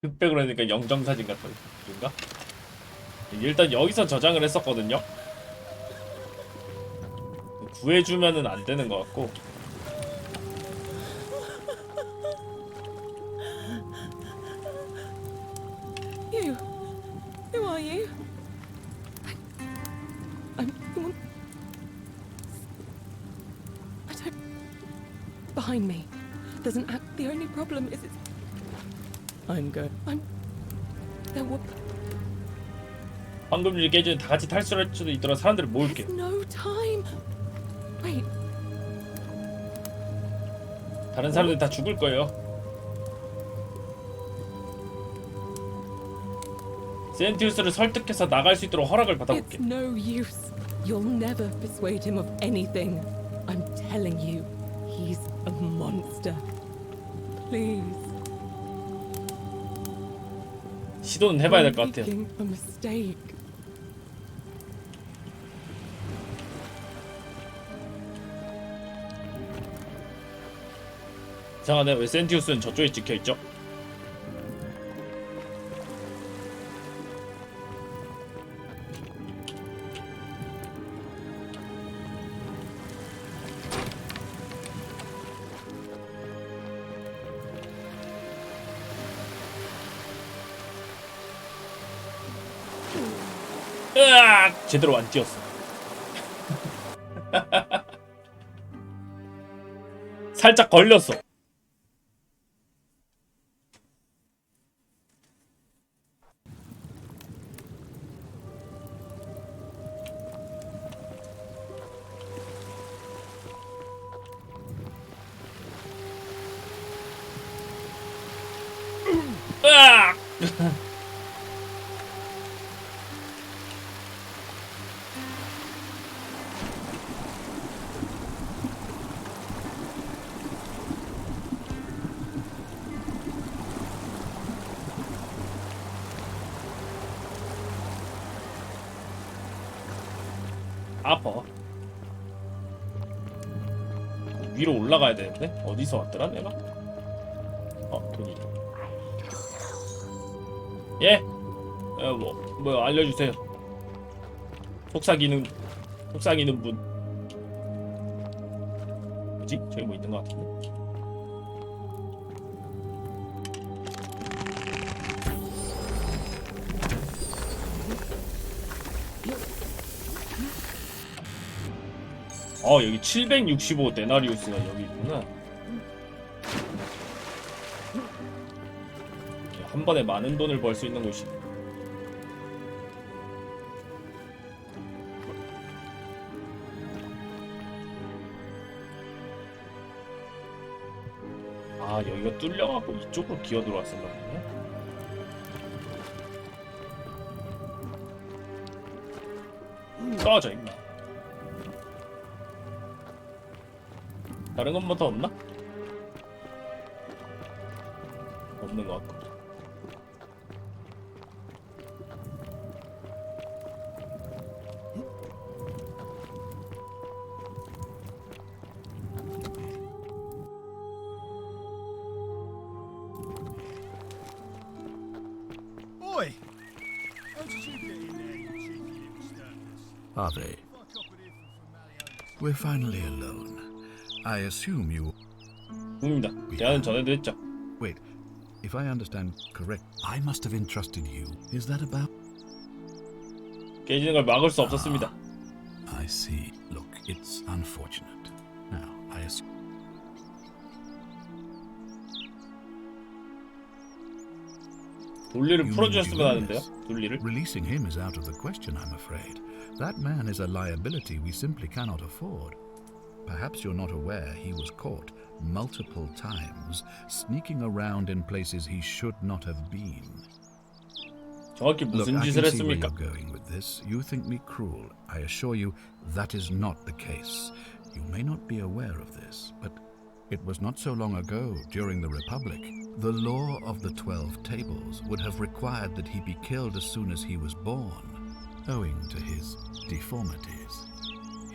흑백 그러니까 영정사진 같은 건가? 일단 여기서 저장을 했었거든요. 구해주면은 안 되는 것 같고. You. Who are you? I'm the one. I don't. Behind me. There's an act. The only problem is it's. I'm good. I'm. There were. 황금줄이 깨지면 다 같이 탈출할 수도 있도록 사람들을 모을게. There's no time. Wait. 다른 사람들 다 죽을 거예요. 센티우스를 설득해서 나갈 수 있도록 허락을 받아볼게. It's no use. You'll never persuade him of anything. I'm telling you, he's a monster. Please. 시도는 해봐야 될 것 You're 같아요. making a mistake. 이상하네. 왜 센티우스는 저쪽에 찍혀있죠? 으악! 제대로 안 뛰었어. 살짝 걸렸어. 으악! 아파. 위로 올라가야 되는데? 어디서 왔더라 내가? 돈이. 예? 뭐 알려주세요. 속삭이는 분. 뭐지? 저기 뭐 있는 것 같은데? 여기 765 데나리우스가 여기 있구나. 한 번에 많은 돈을 벌 수 있는 곳이. 여기가 뚫려갖고 이쪽으로 기어 들어왔었나 보네. 떨어져 임마. 다른 건 뭐 더 없나? 없는 것 같고. Oi! How did you get in there, you cheeky little sturders? Are they? We're finally alone. I assume you... 입니다. 대화는 전에도 했죠. Wait, if I understand correct, I must have entrusted you. Is that about... 깨지는 걸 막을 수 없었습니다. I see. Look, it's unfortunate. Now, I assume... 돌리를 You mean 풀어주셨으면 you 하는데요. this? 돌리를. Releasing him is out of the question, I'm afraid. That man is a liability we simply cannot afford. Perhaps you're not aware he was caught multiple times sneaking around in places he should not have been. 정확히 Look, 무슨 I 짓을 can see where 했습니까? you're going with this. You think me cruel. I assure you that is not the case. You may not be aware of this, but it was not so long ago, during the Republic, the law of the 12 tables would have required that he be killed as soon as he was born, owing to his deformities.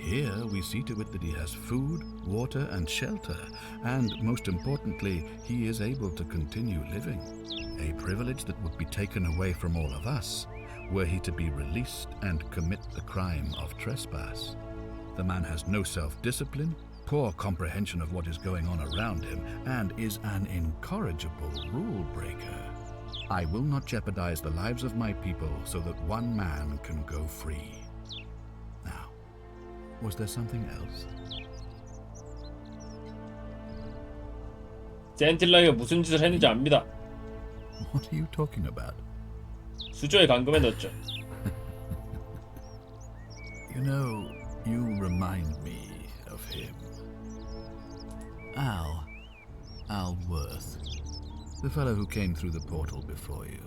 Here we see to it that he has food, water, and shelter, and most importantly, he is able to continue living. A privilege that would be taken away from all of us were he to be released and commit the crime of trespass. The man has no self-discipline, poor comprehension of what is going on around him, and is an incorrigible rule breaker. I will not jeopardize the lives of my people so that one man can go free. Now, was there something else? 센틸라이가 무슨 짓을 했는지 압니다. What are you talking about? 수조에 감금해 넣었죠. You know, you remind me of him. Al Worth. The fellow who came through the portal before you.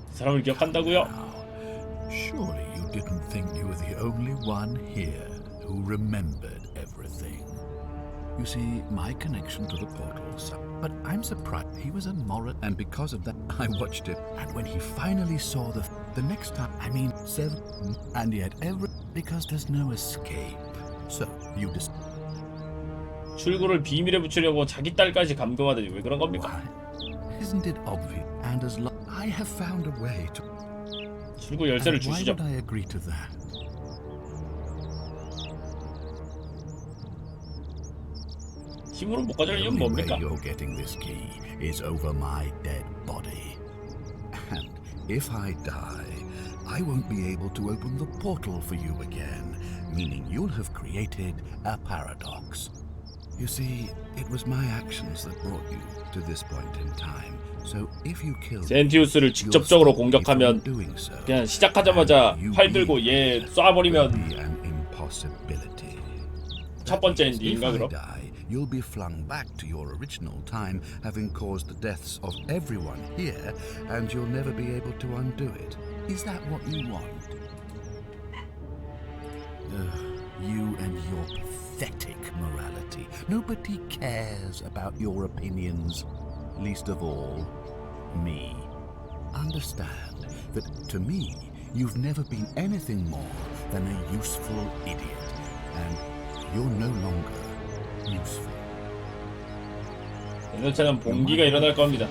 그 사람을 기억한다고요? Now, surely you didn't think you were the only one here who remembered everything. You see, my connection to the portal, but I'm surprised he was a moral, and because of that, I watched it. And when he finally saw the next time, I mean, 7, and yet because there's no escape. So you just. 출구를 비밀에 붙이려고 자기 딸까지 감금하다니 왜 그런 겁니까? Why? Isn't it obvious? And as long I have found a way to. 출구 열쇠를 Why 주시죠. would I agree to that? 힘으로 못 가져갈 이유는 The only 뭡니까? way you're getting this key is over my dead body. And if I die, I won't be able to open the portal for you again, meaning you'll have created a paradox. You see, it was my actions that brought you to this point in time. So if you kill 센티우스를 직접적으로 공격하면 그냥 시작하자마자 활 들고 얘 쏴버리면 첫 번째 엔딩인가 그럼? You'll be flung back to your original time, having caused the deaths of everyone here, and you'll never be able to undo it. Is that what you want? You and your pathetic morality. Nobody cares about your opinions, least of all me. Understand that to me, you've never been anything more than a useful idiot, and you're no longer useful. 내년차는 봉기가 일어날 겁니다.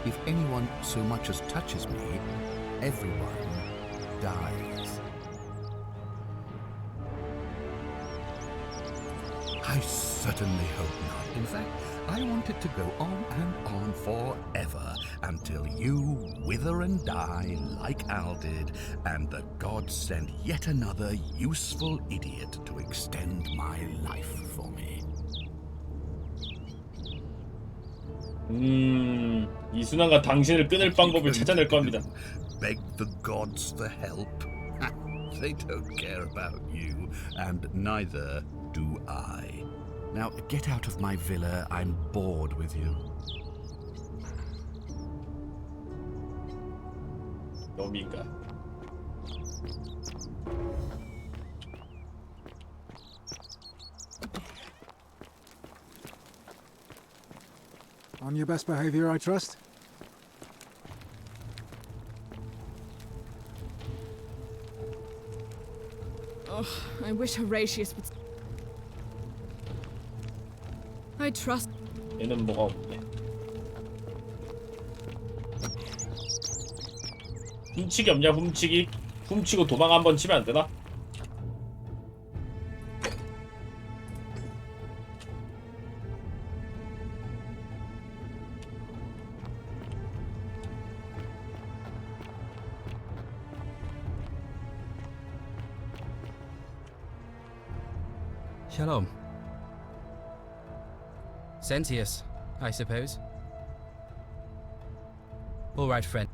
If anyone so much as touches me, everyone dies. I certainly hope not. In fact, I want it to go on and on forever until you wither and die like Al did, and the gods send yet another useful idiot to extend my life for me. 이순환과 당신을 끊을 방법을 찾아낼 겁니다. Beg the gods for help. They don't care about you, and neither do I. Now get out of my villa. I'm bored with you. 놈인가? On your best behavior, I trust? Oh, I wish Horatius would. I trust. 얘는 뭐가 없네. 훔치기 없냐? 훔치기? 훔치고 도망 한번 치면 안 되나? Shalom. Sentius, I suppose. All right, friend.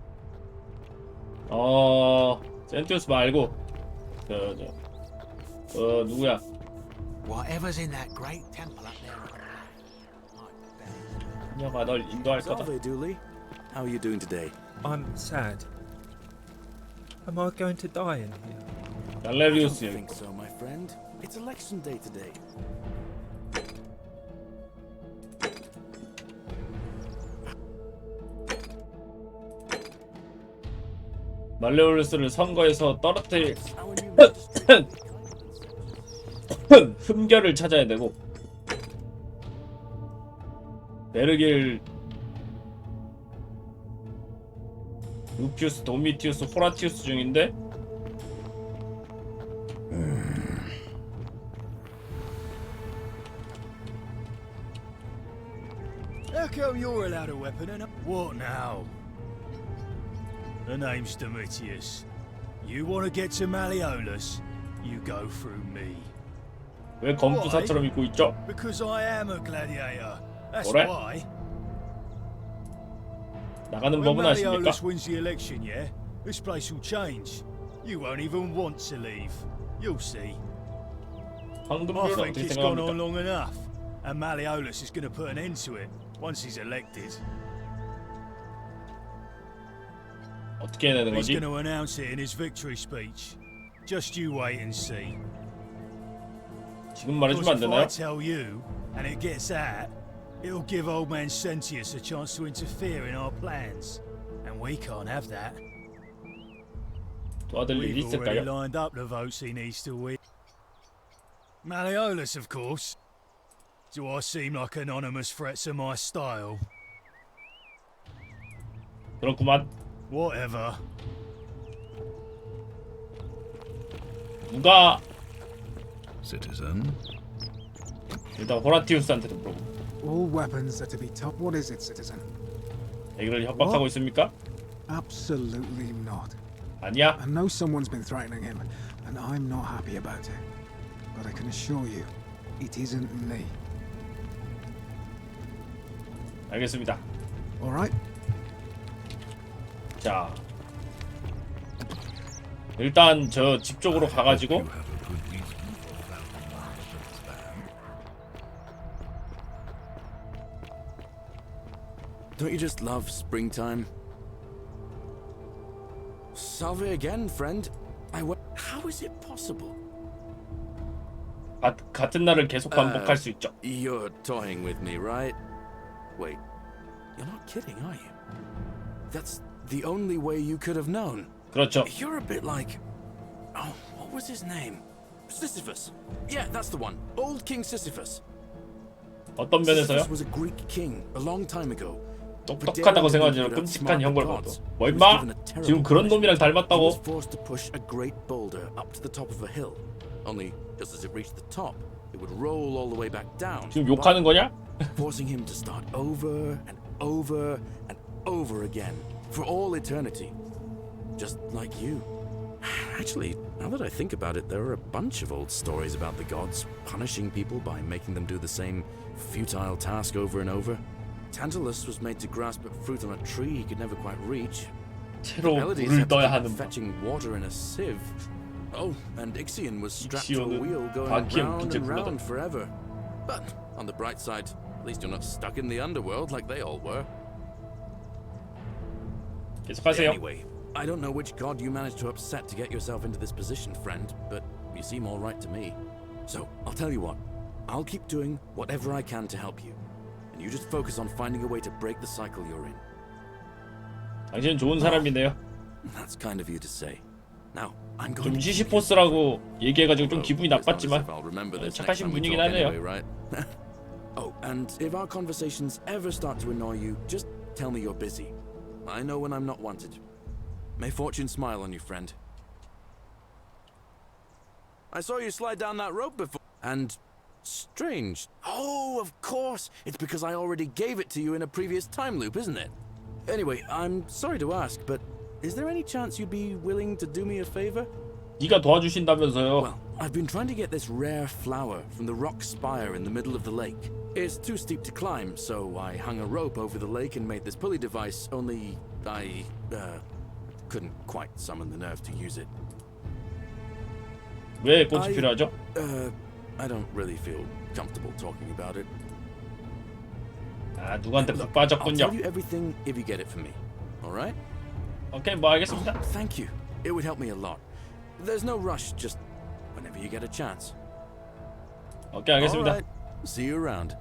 센티우스 말고 누구야? Whatever's in that great temple up there. 형아 널 인도할 거다. Salve, Dooley. How are you doing today? I'm sad. Am I going to die in here? I don't 갈레리우스 think so, my friend. It's election day today. 말레올루스를 선거에서 떨어뜨릴 Our new magistrate. 흠결을 찾아야 되고 베르길, 루피우스, 도미티우스, 호라티우스 중인데 How come you're allowed a weapon and what now? The name's Domitius. You want to get to Malleolus? You go through me. 왜 검투사처럼 입고 있죠? Because I am a gladiator. That's 뭐래? why. 나가는 When 법은 아십니까? Malleolus wins the election, yeah, this place will change. You won't even want to leave. You'll see. I 황금비는 think 어떻게 it's gone on 생각합니까? long enough, and Malleolus is going to put an end to it once he's elected. 어떻게 해야 되는 He's 거지? going to announce it in his victory speech. Just you wait and see. 지금 Because 말해주면 안 if I 되나요? tell you, and it gets out, it'll give old man Sentius a chance to interfere in our plans. And we can't have that. 도와드릴 일이 We've already 있을까요? lined up the votes he needs to win. Malleolus, of course. Do I seem like anonymous threats of my style? 그렇구만. Whatever. 누가 Citizen, 일단 호라티우스한테도 물어보고 All weapons are to be top. What is it, citizen? 얘기를 협박하고 있습니까? Absolutely not. 아니야. I know someone's been threatening him, and I'm not happy about it. But I can assure you, it isn't me. 알겠습니다. All right? 자, 일단 저 집 쪽으로 가가지고 you have a good reason for that remark of this man. Don't you just love springtime? Salve again, friend. How is it possible? 같은 날을 계속 반복할 수 있죠. You're toying with me, right? Wait, you're not kidding, are you? That's the only way you could have known. 그렇죠. You're a bit like... Oh, what was his name? Sisyphus. Yeah, that's the one. Old King Sisyphus. 어떤 면에서요? Sisyphus was a Greek king a long time ago. 똑똑하다고 생각하지만 끔찍한 형벌 받고. 뭐 임마? 지금 그런 놈이랑 He was 닮았다고? forced to push a great boulder up to the top of a hill. Only, just as it reached the top, it would roll all the way back down. 지금 욕하는 거냐? Forcing him to start over and over and over again for all eternity. Just like you. Actually, now that I think about it, there are a bunch of old stories about the gods punishing people by making them do the same futile task over and over. Tantalus was made to grasp at fruit on a tree he could never quite reach. 채로 Pelides 물을 had to 떠야 keep 하는 법. fetching water in a sieve. Oh, and Ixion was strapped to a 이치오는 wheel going 바퀴에 round 묶인 채 and round 굴러다니. forever. But on the bright side, at least you're not stuck in the underworld like they all were. 계속하세요. Anyway, I don't know which god you managed to upset to get yourself into this position, friend, but you seem all right to me. So, I'll tell you what. I'll keep doing whatever I can to help you. And you just focus on finding a way to break the cycle you're in. 당신은 좋은 사람이네요. That's kind of you to say. Now, I'm 좀 going to 시시포스라고 얘기해가지고 좀 Although, 기분이 it's not as 나빴지만 if I'll remember this next 착하신 time we 분이긴 talk 하네요. anyway, right? Oh, and if our conversations ever start to annoy you, just tell me you're busy. I know when I'm not wanted. May fortune smile on you, friend. I saw you slide down that rope before. And strange. Oh, of course. It's because I already gave it to you in a previous time loop, isn't it? Anyway, I'm sorry to ask, but is there any chance you'd be willing to do me a favor? 네가 도와주신다면서요. Well, I've been trying to get this rare flower from the rock spire in the middle of the lake. It's too steep to climb, so I hung a rope over the lake and made this pulley device, only I couldn't quite summon the nerve to use it. 왜 꽃이 필요하죠? I don't really feel comfortable talking about it. 아, 누구한테 푹 Look, I'll 빠졌군요. tell you everything if you get it from me. All right? 오케이, 뭐 알겠습니다. Thank you. It would help me a lot. There's no rush, just whenever you get a chance. 오케이, All 알겠습니다. right. See you around.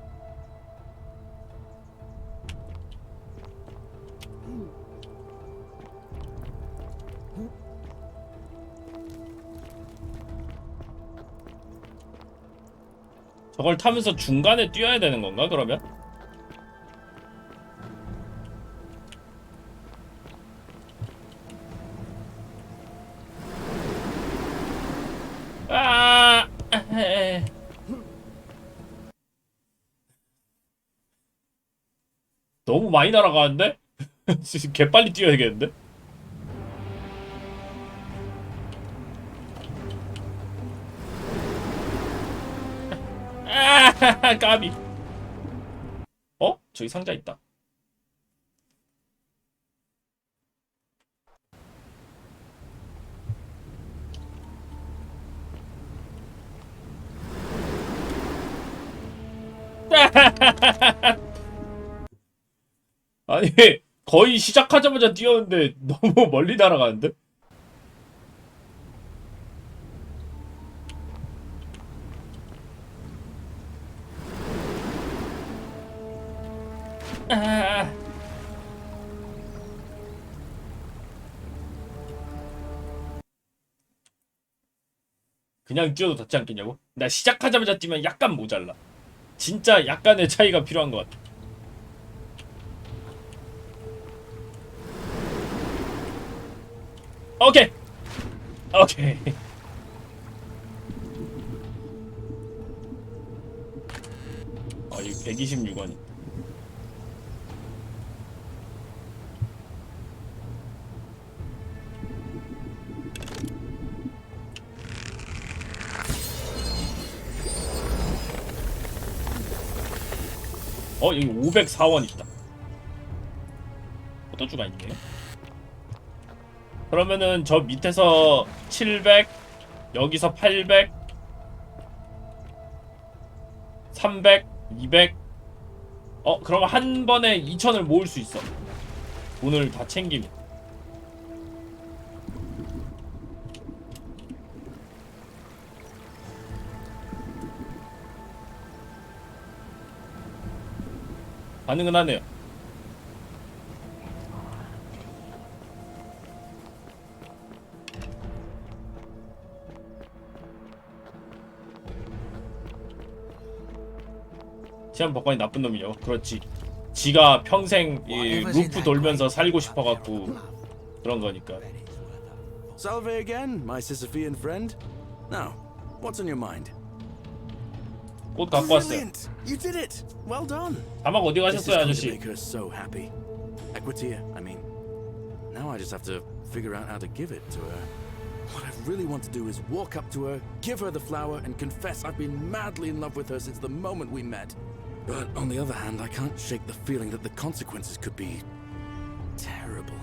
저걸 타면서 중간에 뛰어야 되는 건가 그러면? 아! 너무 많이 날아가는데? 지금 개빨리 뛰어야겠는데? 아, 까비. 어? 저기 상자 있다. 아니, 거의 시작하자마자 뛰었는데 너무 멀리 날아가는데? 아. 그냥 뛰어도 닿지 않겠냐고? 나 시작하자마자 뛰면 약간 모자라. 진짜 약간의 차이가 필요한 것 같아. 오케이! 오케이. 이 126원이. 여기 504원 있다. 포도주가 있네. 그러면은 저 밑에서 700, 여기서 800, 300, 200. 그럼 한 번에 2,000을 모을 수 있어. 돈을 다 챙기면. 가능은 하네요. 시한 법관이 나쁜 놈이죠. 그렇지. 지가 평생 이 루프 돌면서 살고 싶어갖고 그런 거니까. Salve again, my Sisyphean friend. Now, what's on your mind? 꽃 갖고 왔어요. Brilliant! You did it. Well done. 자막 어디 This is 가셨어요, going to 아저씨? make her so happy. Equitia, I mean. Now I just have to figure out how to give it to her. What I really want to do is walk up to her, give her the flower, and confess I've been madly in love with her since the moment we met. But on the other hand, I can't shake the feeling that the consequences could be terrible.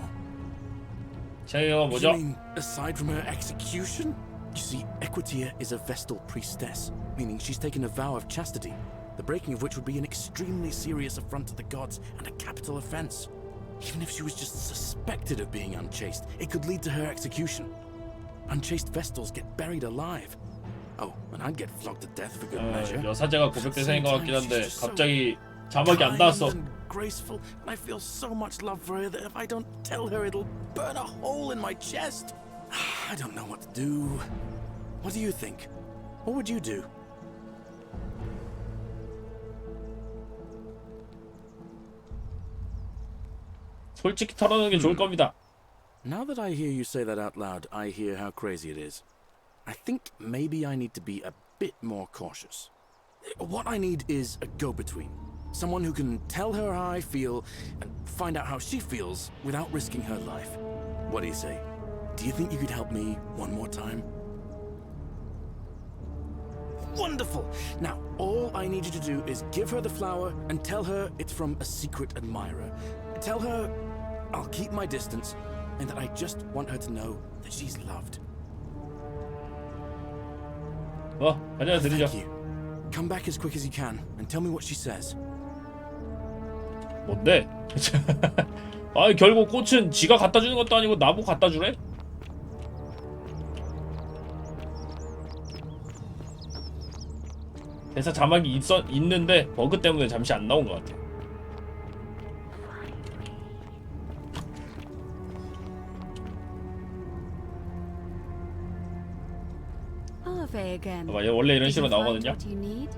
제가 You 뭐죠? mean aside from her execution? You see, Equitia is a Vestal priestess, meaning she's taken a vow of chastity, the breaking of which would be an extremely serious affront to the gods and a capital offense. Even if she was just suspected of being unchaste, it could lead to her execution. Unchaste Vestals get buried alive. Oh, and I'd get flogged to death for good measure. 여사제가 고백 대상인 것 같긴 한데 갑자기 자막이 안 나왔어. Kind and graceful, and I feel so much love for her that if I don't tell her, it'll burn a hole in my chest. I don't know what to do. What do you think? What would you do? 솔직히 털어놓는 게 좋을 겁니다. Now that I hear you say that out loud, I hear how crazy it is. I think maybe I need to be a bit more cautious. What I need is a go-between. Someone who can tell her how I feel and find out how she feels without risking her life. What do you say? Do you think you could help me one more time? Wonderful! Now, all I need you to do is give her the flower and tell her it's from a secret admirer. Tell her I'll keep my distance and that I just want her to know that she's loved. 가져다 드리죠. Thank you. Come back as quick as you can and tell me what she says. 뭔데? 아니 결국 꽃은 지가 갖다 주는 것도 아니고 나보고 갖다 주래? 대사 자막이 있는데 버그 때문에 잠시 안 나온 것 같아. Ave again. 봐봐, 얘 원래 이런 Did 식으로 you find 나오거든요. what you need?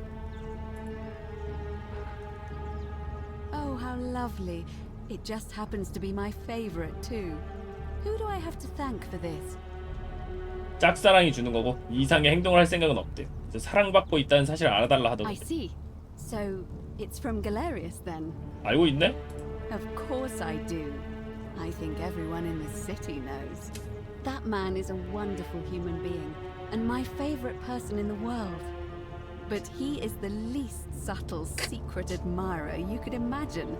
lovely. It just happens to be my favorite too. Who do I have to thank for this? 짝사랑이 주는 거고 이상의 행동을 할 생각은 없대요. 이제 사랑받고 있다는 사실을 알아달라 I 하더군요. see. So it's from Galerius then? 알고 있네? Of course I do. I think everyone in the city knows. That man is a wonderful human being and my favorite person in the world. But he is the least subtle secret admirer you could imagine.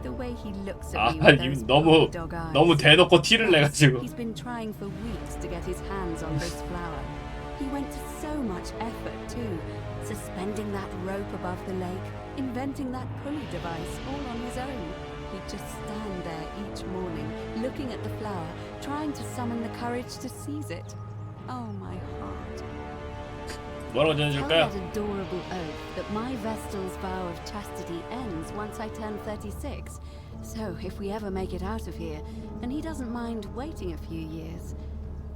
The way he looks at me with those bulldog eyes. 너무 대놓고 티를 내가지고. He's been trying for weeks to get his hands on this flower. He went to so much effort too, suspending that rope above the lake, inventing that pulley device all on his own. He'd just stand there each morning, looking at the flower, trying to summon the courage to seize it. Oh, my heart. 뭐라고 Tell 전해줄까요? that adorable oath that my Vestal's vow of chastity ends once I turn 36. So if we ever make it out of here, and he doesn't mind waiting a few years,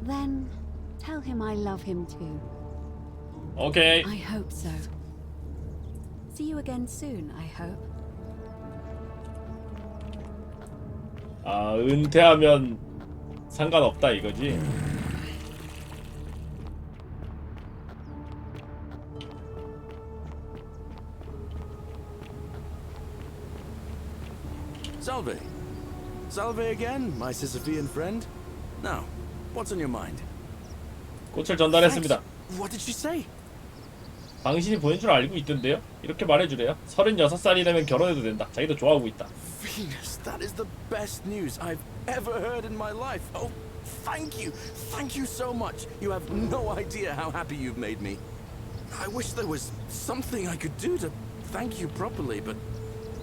then tell him I love him too. 오케이. I hope so. See you again soon, I hope. 아, 은퇴하면 상관없다 이거지. Salve. Salve again, my Sisyphean friend. Now, what's on your mind? 꽃을 전달했습니다. Thanks. What did she say? 당신이 보낸 줄 알고 있던데요? 이렇게 말해주래요. 36살이 되면 결혼해도 된다. 자기도 좋아하고 있다. Venus, that is the best news I've ever heard in my life. Oh, thank you. Thank you so much. You have no idea how happy you've made me. I wish there was something I could do to thank you properly, but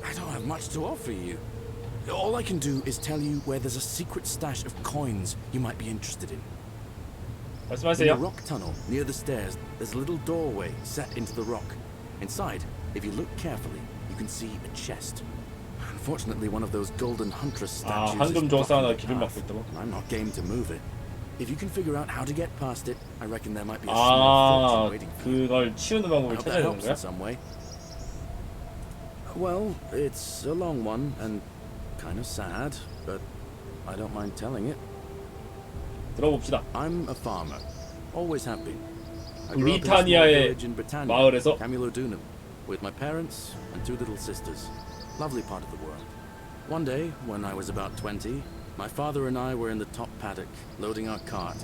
I don't have much to offer you. All I can do is tell you where there's a secret stash of coins you might be interested in. In the 말씀하세요. rock tunnel near the stairs, there's a little doorway set into the rock. Inside, if you look carefully, you can see a chest. Unfortunately, one of those golden huntress 아, statues 황금 is 조각사가 blocking the 길을 path. 막고 있다고? I'm not game to move it. If you can figure out how to get past it, I reckon there might be a small 아, fortune waiting for you. 그걸 치우는 I 방법을 hope 찾아야 that 되는 helps 거야? in some way. Well, it's a long one and kind of sad, but I don't mind telling it. 들어봅시다. I'm a farmer. Always have been. I grew up in a small 브리타니아의 village in Britannia, 마을에서 Camulodunum, with my parents and two little sisters. Lovely part of the world. One day, when I was about 20, my father and I were in the top paddock, loading our cart,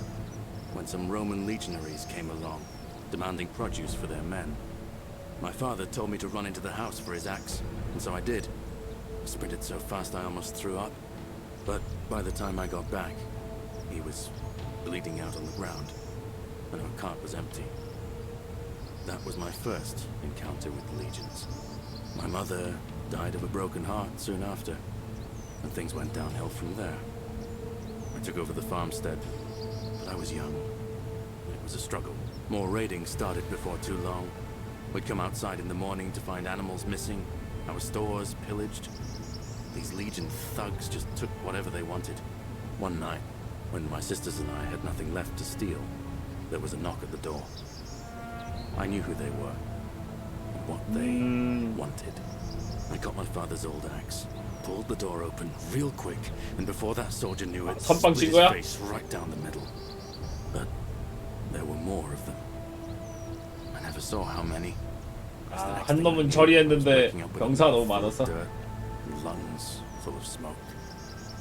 when some Roman legionaries came along, demanding produce for their men. My father told me to run into the house for his axe, and so I did. I sprinted so fast I almost threw up, but by the time I got back, he was bleeding out on the ground, and our cart was empty. That was my first encounter with the legions. My mother died of a broken heart soon after, and things went downhill from there. I took over the farmstead, but I was young. It was a struggle. More raiding started before too long. We'd come outside in the morning to find animals missing, our stores pillaged. These legion thugs just took whatever they wanted. One night, when my sisters and I had nothing left to steal, there was a knock at the door. I knew who they were, and what they wanted. I got my father's old axe, pulled the door open real quick, and before that soldier knew it, 선빵 split 친 his 거야? face right down the middle. But there were more of them. I never saw how many. 아, 한 놈은 처리했는데 병사가 너무 많아서. Lungs full of smoke.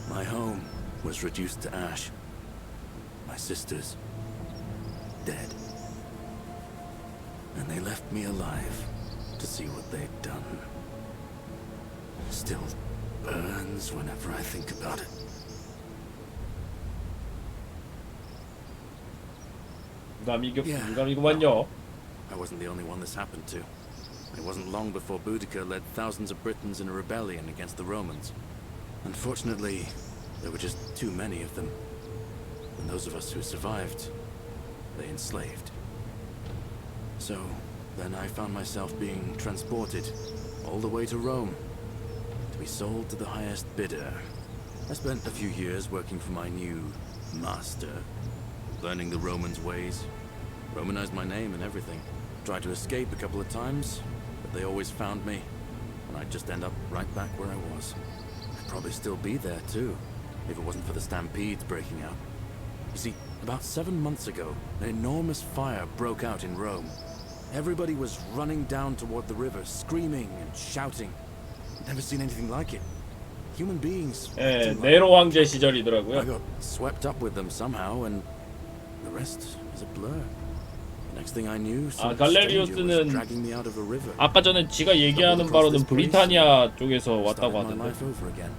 My home was reduced to ash. My sisters dead. And they left me alive to see what they'd done. Still burns whenever I think about it. 유감이구만요. I wasn't the only one this happened to. It wasn't long before Boudicca led thousands of Britons in a rebellion against the Romans. Unfortunately, there were just too many of them. And those of us who survived, they enslaved. So, then I found myself being transported all the way to Rome, to be sold to the highest bidder. I spent a few years working for my new master, learning the Romans' ways, romanized my name and everything. Tried to escape a couple of times, but they always found me. and I'd just end up right back where I was. I'd probably still be there too, if it wasn't for the stampedes breaking out. You see, about 7 months ago, an enormous fire broke out in Rome. Everybody was running down toward the river, screaming and shouting. Never seen anything like it. Human beings. 예, 네로 황제 I 시절이더라고요. got swept up with them somehow, and the rest is a blur. The next thing I knew, some stranger was dragging me out of a river. 아까 전에 지가 얘기하는 바로는 브리타니아 쪽에서 왔다고 Started my 하던데. life over again.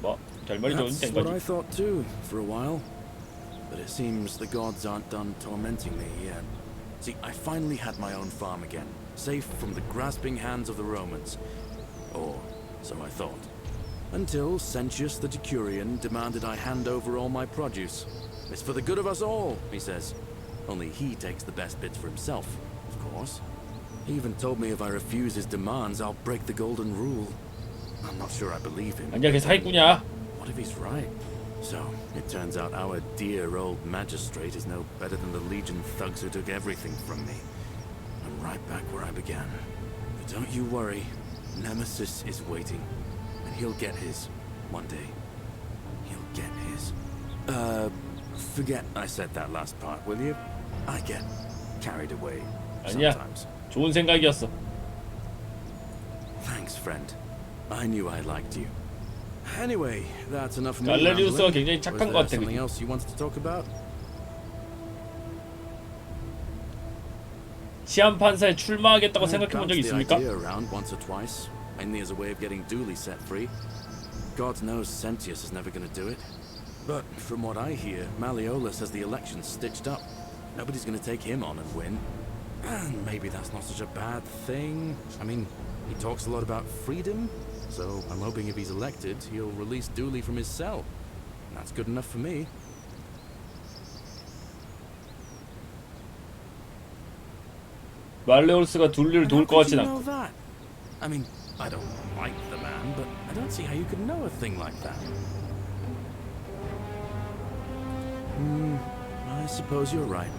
뭐 결말이 좋은 That's 된 what I 거지. thought too, for a while. But it seems the gods aren't done tormenting me yet. See, I finally had my own farm again, safe from the grasping hands of the Romans. Or so I thought. Until Sentius the Decurion demanded I hand over all my produce. It's for the good of us all, he says. Only he takes the best bits for himself, of course. He even told me if I refuse his demands, I'll break the golden rule. I'm not sure I believe him. 아니야, 걔 사기꾼이야. What if he's right? So, it turns out our dear old magistrate is no better than the Legion thugs who took everything from me. I'm right back where I began. But don't you worry, Nemesis is waiting. And he'll get his, one day. He'll get his. Forget I said that last part, will you? I get carried away 아니야, sometimes. 좋은 생각이었어. Thanks, friend. I knew I liked you. Anyway, that's enough of me 갈레리우스가 rambling. 굉장히 Was 착한 것 there 같아. something else you wanted to talk about? 시한 판사에 출마하겠다고 I've 생각해 본 적 bounced the 있습니까? idea around once or twice, mainly as a way of getting Dooley set free. God knows Sentius is never going to do it. But from what I hear, Malleolus has the election stitched up. Nobody's going to take him on and win. And maybe that's not such a bad thing. I mean, he talks a lot about freedom, so I'm hoping if he's elected, he'll release Dooley from his cell. And that's good enough for me. 말레올스가 둘리를 도울 것 같진 않고. That? I mean, I don't like the man, but I don't see how you could know a thing like that. I suppose you're right.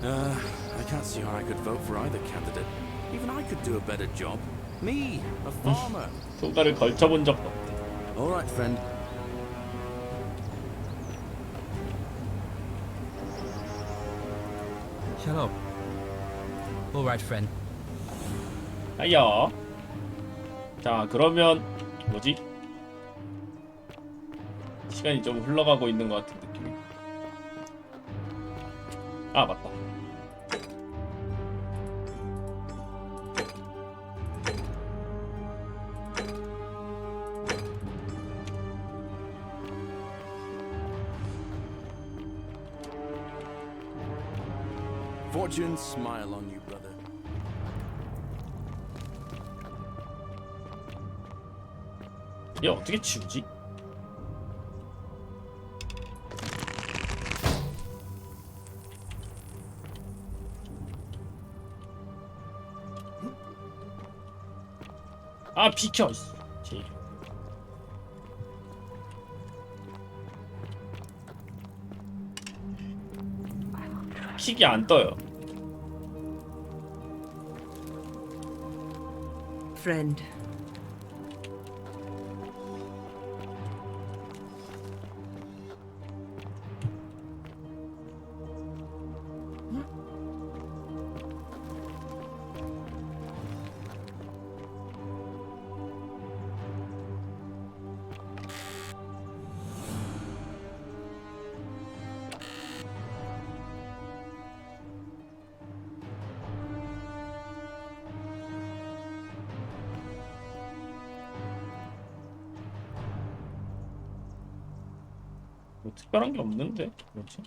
I can't see how I could vote for either candidate. Even I could do a better job. Me, a farmer. 손가락을 걸쳐본 적도 없대. All right, friend. Shut up. All right, friend. 아야. 자, 그러면 뭐지? 시간이 좀 흘러가고 있는 것 같은 느낌이. 아, 맞다. Fortune smile on you, brother. 얘 어떻게 치우지? 아, 비켜. 제일. 픽이 안 떠요. Friend. 뭐 특별한 게 없는데, 그렇지?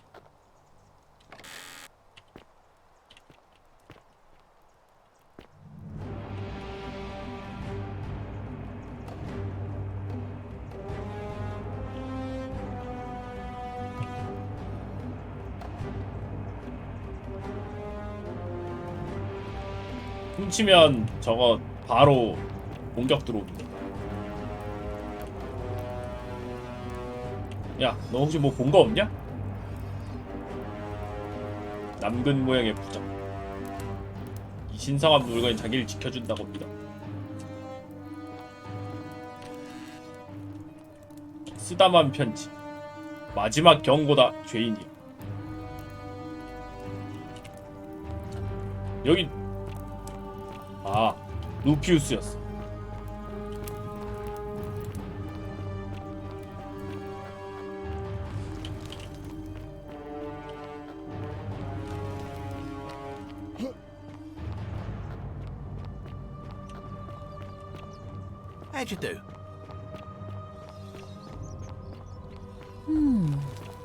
훔치면 저거 바로 공격 들어오는데. 야, 너 혹시 뭐 본 거 없냐? 남근 모양의 부적 신성한 물건이 자기를 지켜준다고 합니다. 쓰다만 편지. 마지막 경고다 죄인이. 여기 루피우스였어. How'd you do?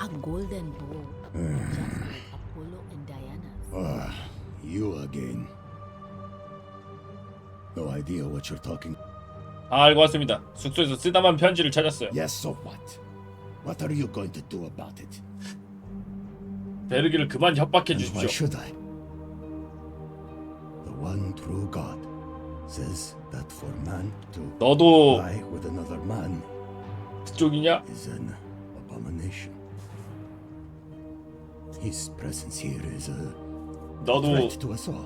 A golden bowl. Just like Apollo and Diana's. You again. No idea what you're talking. 알고 왔습니다. 숙소에서 쓰다만 편지를 찾았어요. Yes, so what? What are you going to do about it? 베르기를 그만 협박해 And why 주십시오. should I? The one true God says that for man to 너도 lie with another man 그쪽이냐? is an abomination. His presence here is a 너도 threat to us all.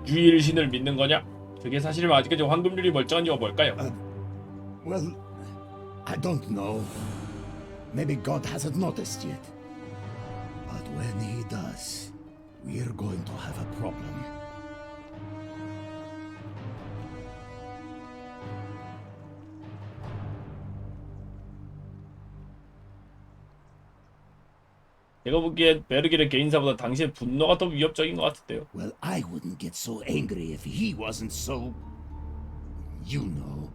유일신을 믿는 거냐? 그게 사실은 아직까지 황금률이 멀쩡한 이유가 뭘까요? Well, I don't know. Maybe God hasn't noticed yet. But when he does, we're going to have a problem. 내가 보기엔 베르기의 개인사보다 당신의 분노가 더 위협적인 것 같은데요. Well, I wouldn't get so angry if he wasn't so... You know.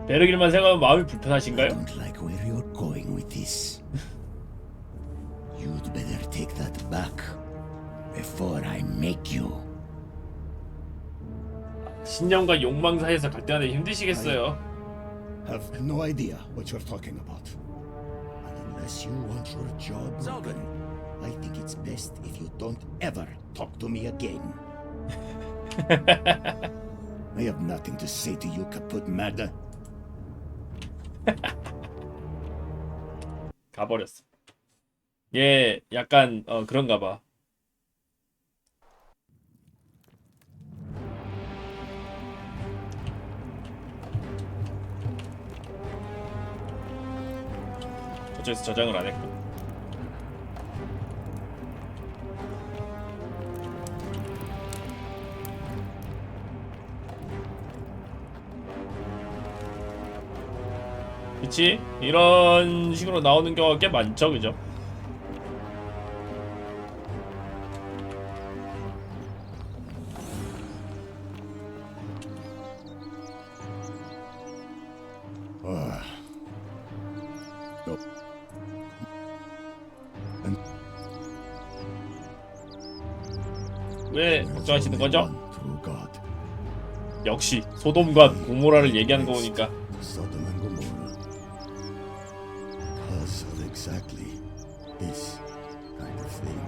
베르기만 생각하면 마음이 I 불편하신가요? don't like where you're going with this. You'd better take that back before I make you. 신념과 욕망 사이에서 갈등하는 힘드시겠어요. Have no idea what you're talking about. And unless you want your job broken, I think it's best if you don't ever talk to me again. I have nothing to say to you, kaput murder. 가버렸어. 얘 약간 그런가 봐. 저쪽에서 저장을 안 했고. 그치? 이런 식으로 나오는 경우가 꽤 많죠, 그죠? 왜 걱정하시는 거죠? 역시 소돔과 고모라를 얘기하는 거 보니까 Sodom and Gomorrah. Because of exactly this kind of thing.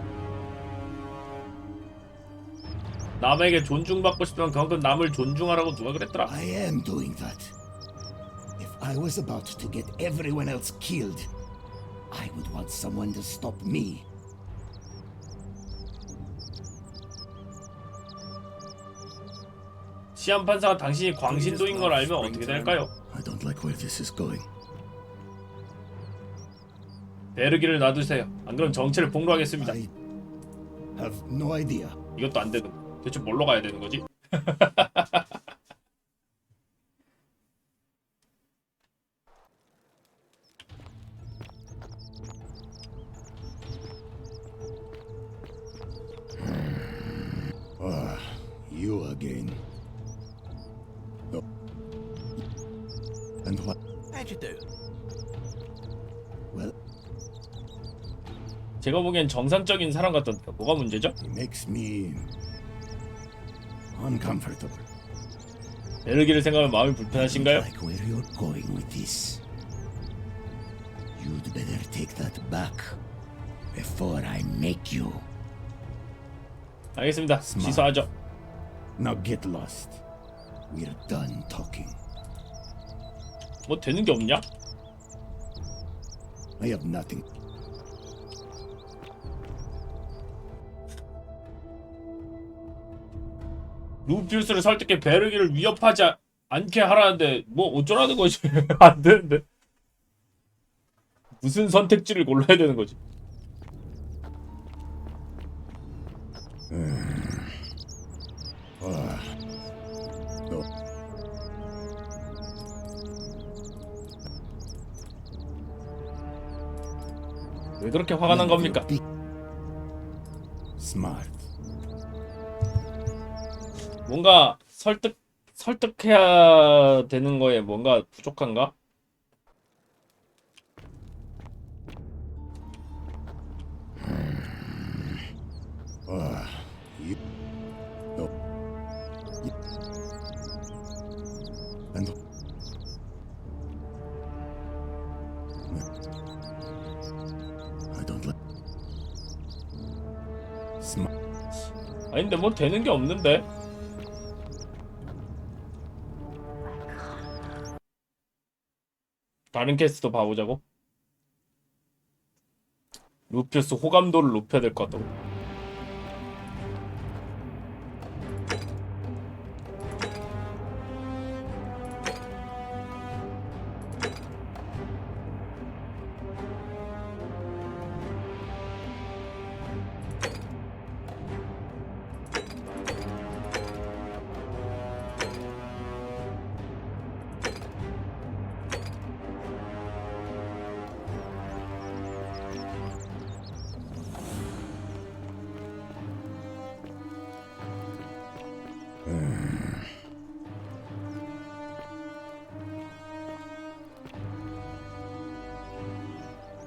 남에게 존중받고 싶으면 그만큼 남을 존중하라고 누가 그랬더라? I am doing that. If I was about to get everyone else killed, I would want someone to stop me. 시한 판사가 당신이 광신도인 걸 알면 어떻게 될까요? I don't like where this is going. 베르기를 놔두세요. 안 그럼 정체를 폭로하겠습니다. I have no idea. 이것도 안 되는 거. 대체 뭘로 가야 되는 거지? You again. No. And what? How'd you do? Well, 제가 보기엔 정상적인 사람 같던데 뭐가 문제죠? it makes me uncomfortable. 베르기를 생각하면 마음이 불편하신가요? Like where you're going with this. You'd better take that back before I make you. 알겠습니다. 취소하죠. Now get lost. We're done talking. 뭐 되는 게 없냐? I have nothing. 루피우스를 설득해 베르기를 위협하지 않게 하라는데 뭐 어쩌라는 거지. 안 되는데. 무슨 선택지를 골라야 되는 거지. 왜 그렇게 화가 난 겁니까? 뭔가 설득해야 되는 거에 뭔가 부족한가? 아니 근데 뭐 되는 게 없는데. 다른 캐스도 봐보자고. 루피우스 호감도를 높여야 될 것 같다고.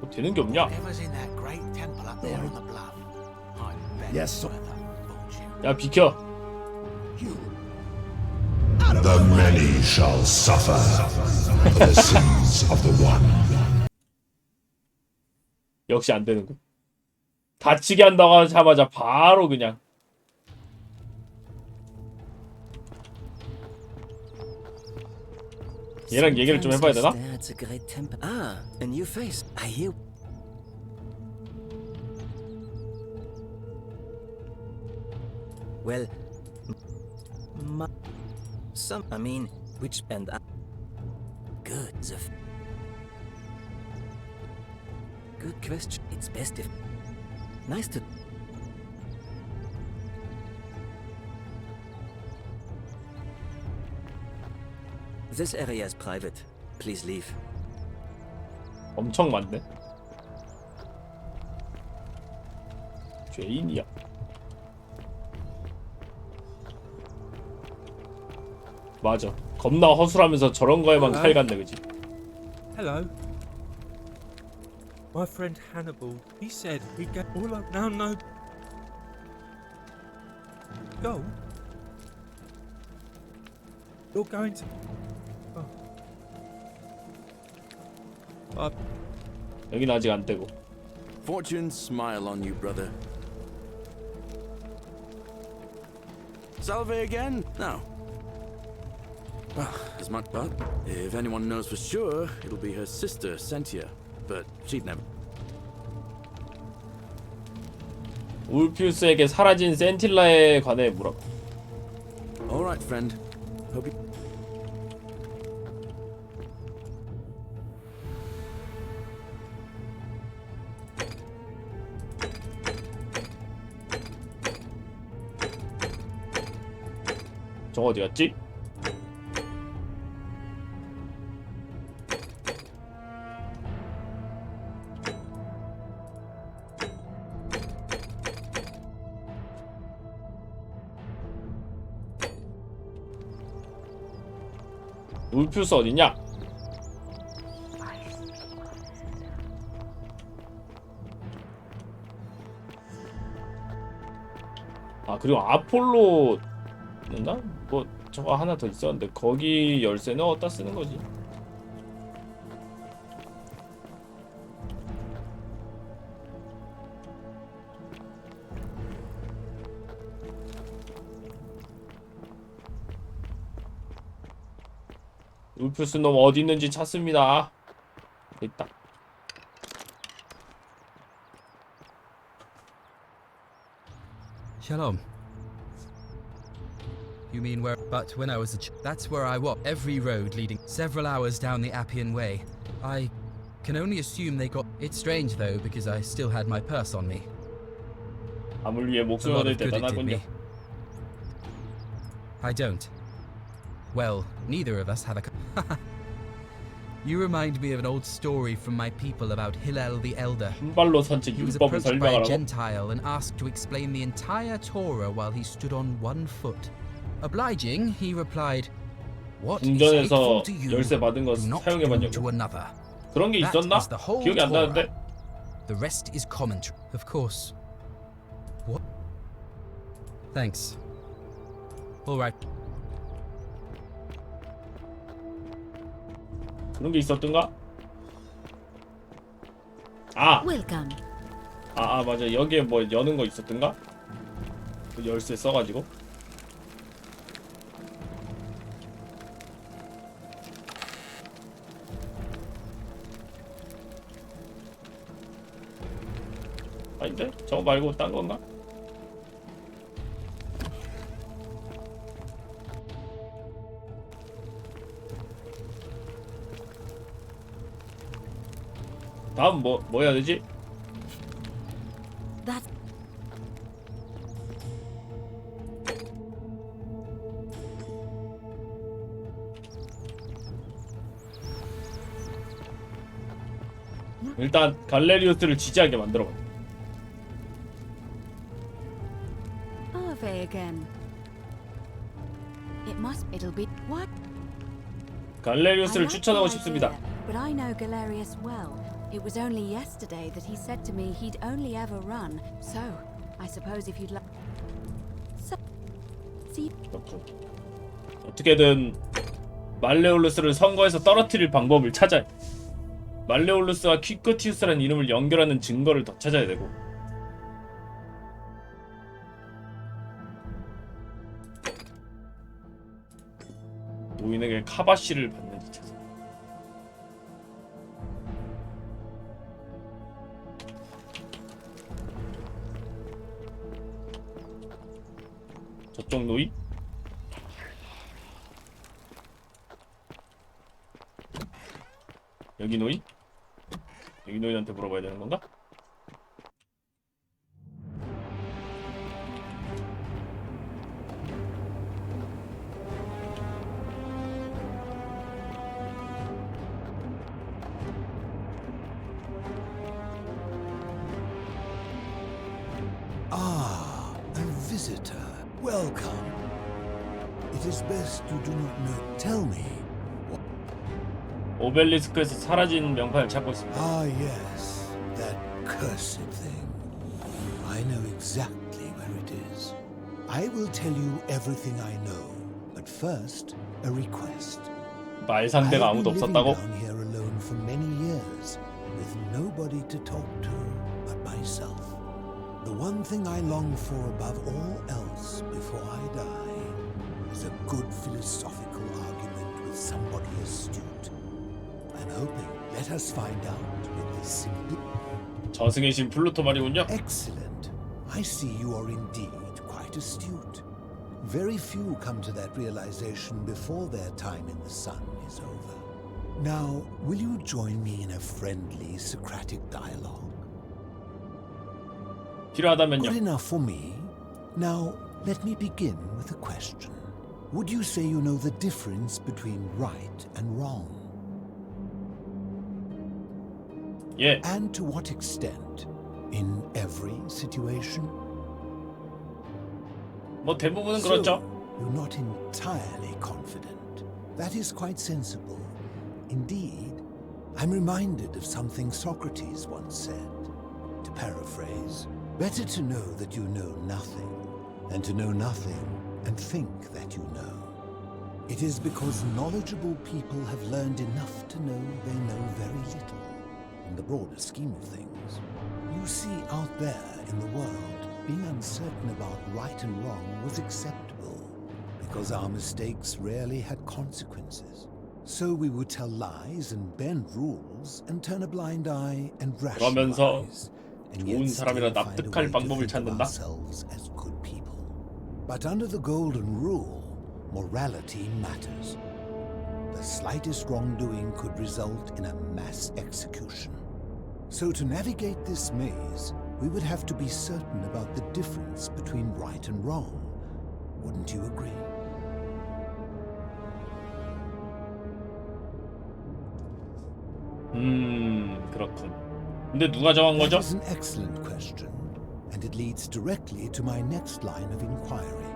뭐 되는 게 없냐? 야 비켜. The many shall suffer for the sins of the one. 역시 안 되는 거. 다치게 한다고 하자마자 바로 그냥. 얘랑 얘기를 좀 해봐야 되나? Ah, a new face. I hear. Well, some. I mean, which and good. Good question. It's best if. Nice to. This area is private. Please leave. 엄청 많네. 죄인이야. 맞아. 겁나 허술하면서 저런 거에만 칼 갔네, 그지? Hello. My friend Hannibal, he said he'd get all up. No, no. Go. You're going to. Oh. 여긴 아직 안 떼고. Fortune smile on you, brother. Salve again? No. Well, as much but if anyone knows for sure, it'll be her sister, Sentia. But she'd never. 울피우스에게 사라진 센틸라에 관해 물어. All right, friend. Hope you. 저거 어디 갔지? 울피우스 어딨냐? 아 그리고 아폴로였나? 뭐 저거 하나 더 있었는데 거기 열쇠는 어디다 쓰는 거지? 울피우스 놈 어디 있는지 찾습니다. 있다. Shalom. You mean where? But when I was that's where I was. Every road leading several hours down the Appian Way. I can only assume they got. It's strange though because I still had my purse on me. 아무리 위해 A 목숨을 lot 얻을 of good it did 대단하군요. me. I don't. Well, neither of us have a. You remind me of an old story from my people about Hillel the Elder. 흰발로 선책 He was 율법을 approached by a 설명하라고. Gentile and asked to explain the entire Torah while he stood on one foot. Obliging, he replied, "What is hateful 궁전에서 to you, 열쇠 받은 거 do not 사용해봤냐고. do to another." 그런 게 That 있었나? is the whole 기억이 안 Torah. 나는데. The rest is commentary, of course. What? Thanks. All right. 그런 게 있었던가? 아! Welcome. 맞아. 여기에 뭐 여는 거 있었던가? 그 열쇠 써가지고. 아닌데? 저거 말고 딴 건가? 다음 뭐 해야 되지? That 일단 갈레리우스를 지지하게 만들어봐. Ave again. It'll be what? 갈레리우스를 I like 추천하고 the 싶습니다. idea, but I know Galerius well. It was only yesterday that he said to me he'd only ever run. So, I suppose if you'd like. So, see. 어떻게든 말레올루스를 선거에서 떨어뜨릴 방법을 찾아야 돼. 말레올루스와 퀴커티우스라는 이름을 연결하는 증거를 더 찾아야 되고. 노인에게 카바시를 받는지 찾아. 저쪽 노인? 여기 노인? 여기 노인한테 물어봐야 되는 건가? Ah, a visitor. Welcome. It is best you do not know. Tell me. 오벨리스크에서 사라진 명판을 찾고 있습니다. Ah, yes. That cursed thing. I know exactly where it is. I will tell you everything I know. But first, a request. 말 상대가 아무도 I've been living 없었다고? down here alone for many years, with nobody to talk to but myself. The one thing I long for above all else before I die is a good philosophical argument with somebody astute. I'm hoping. Let us find out with this simple. 저승의 신 플루토 말이군요. Excellent. I see you are indeed quite astute. Very few come to that realization before their time in the sun is over. Now, will you join me in a friendly Socratic dialogue? 필요하다면요. Good enough for me. Now, let me begin with a question. Would you say you know the difference between right and wrong? 예. And to what extent? In every situation? 뭐 대부분은 그렇죠. You're not entirely confident. That is quite sensible. Indeed, I'm reminded of something Socrates once said. To paraphrase, better to know that you know nothing than to know nothing and think that you know. It is because knowledgeable people have learned enough to know they know very little. In the broader scheme of things, you see, out there in the world, being uncertain about right and wrong was acceptable because our mistakes rarely had consequences. So we would tell lies and bend rules and turn a blind eye and 그러면서 rationalize and 좋은 yet 사람이라 still find a 납득할 way to 방법을 think of 찾는다. ourselves as good people. But under the golden rule, morality matters. The slightest wrongdoing could result in a mass execution. So to navigate this maze, we would have to be certain about the difference between right and wrong. Wouldn't you agree? 그렇군. 근데 누가 정한 거죠? That is an excellent question, and it leads directly to my next line of inquiry.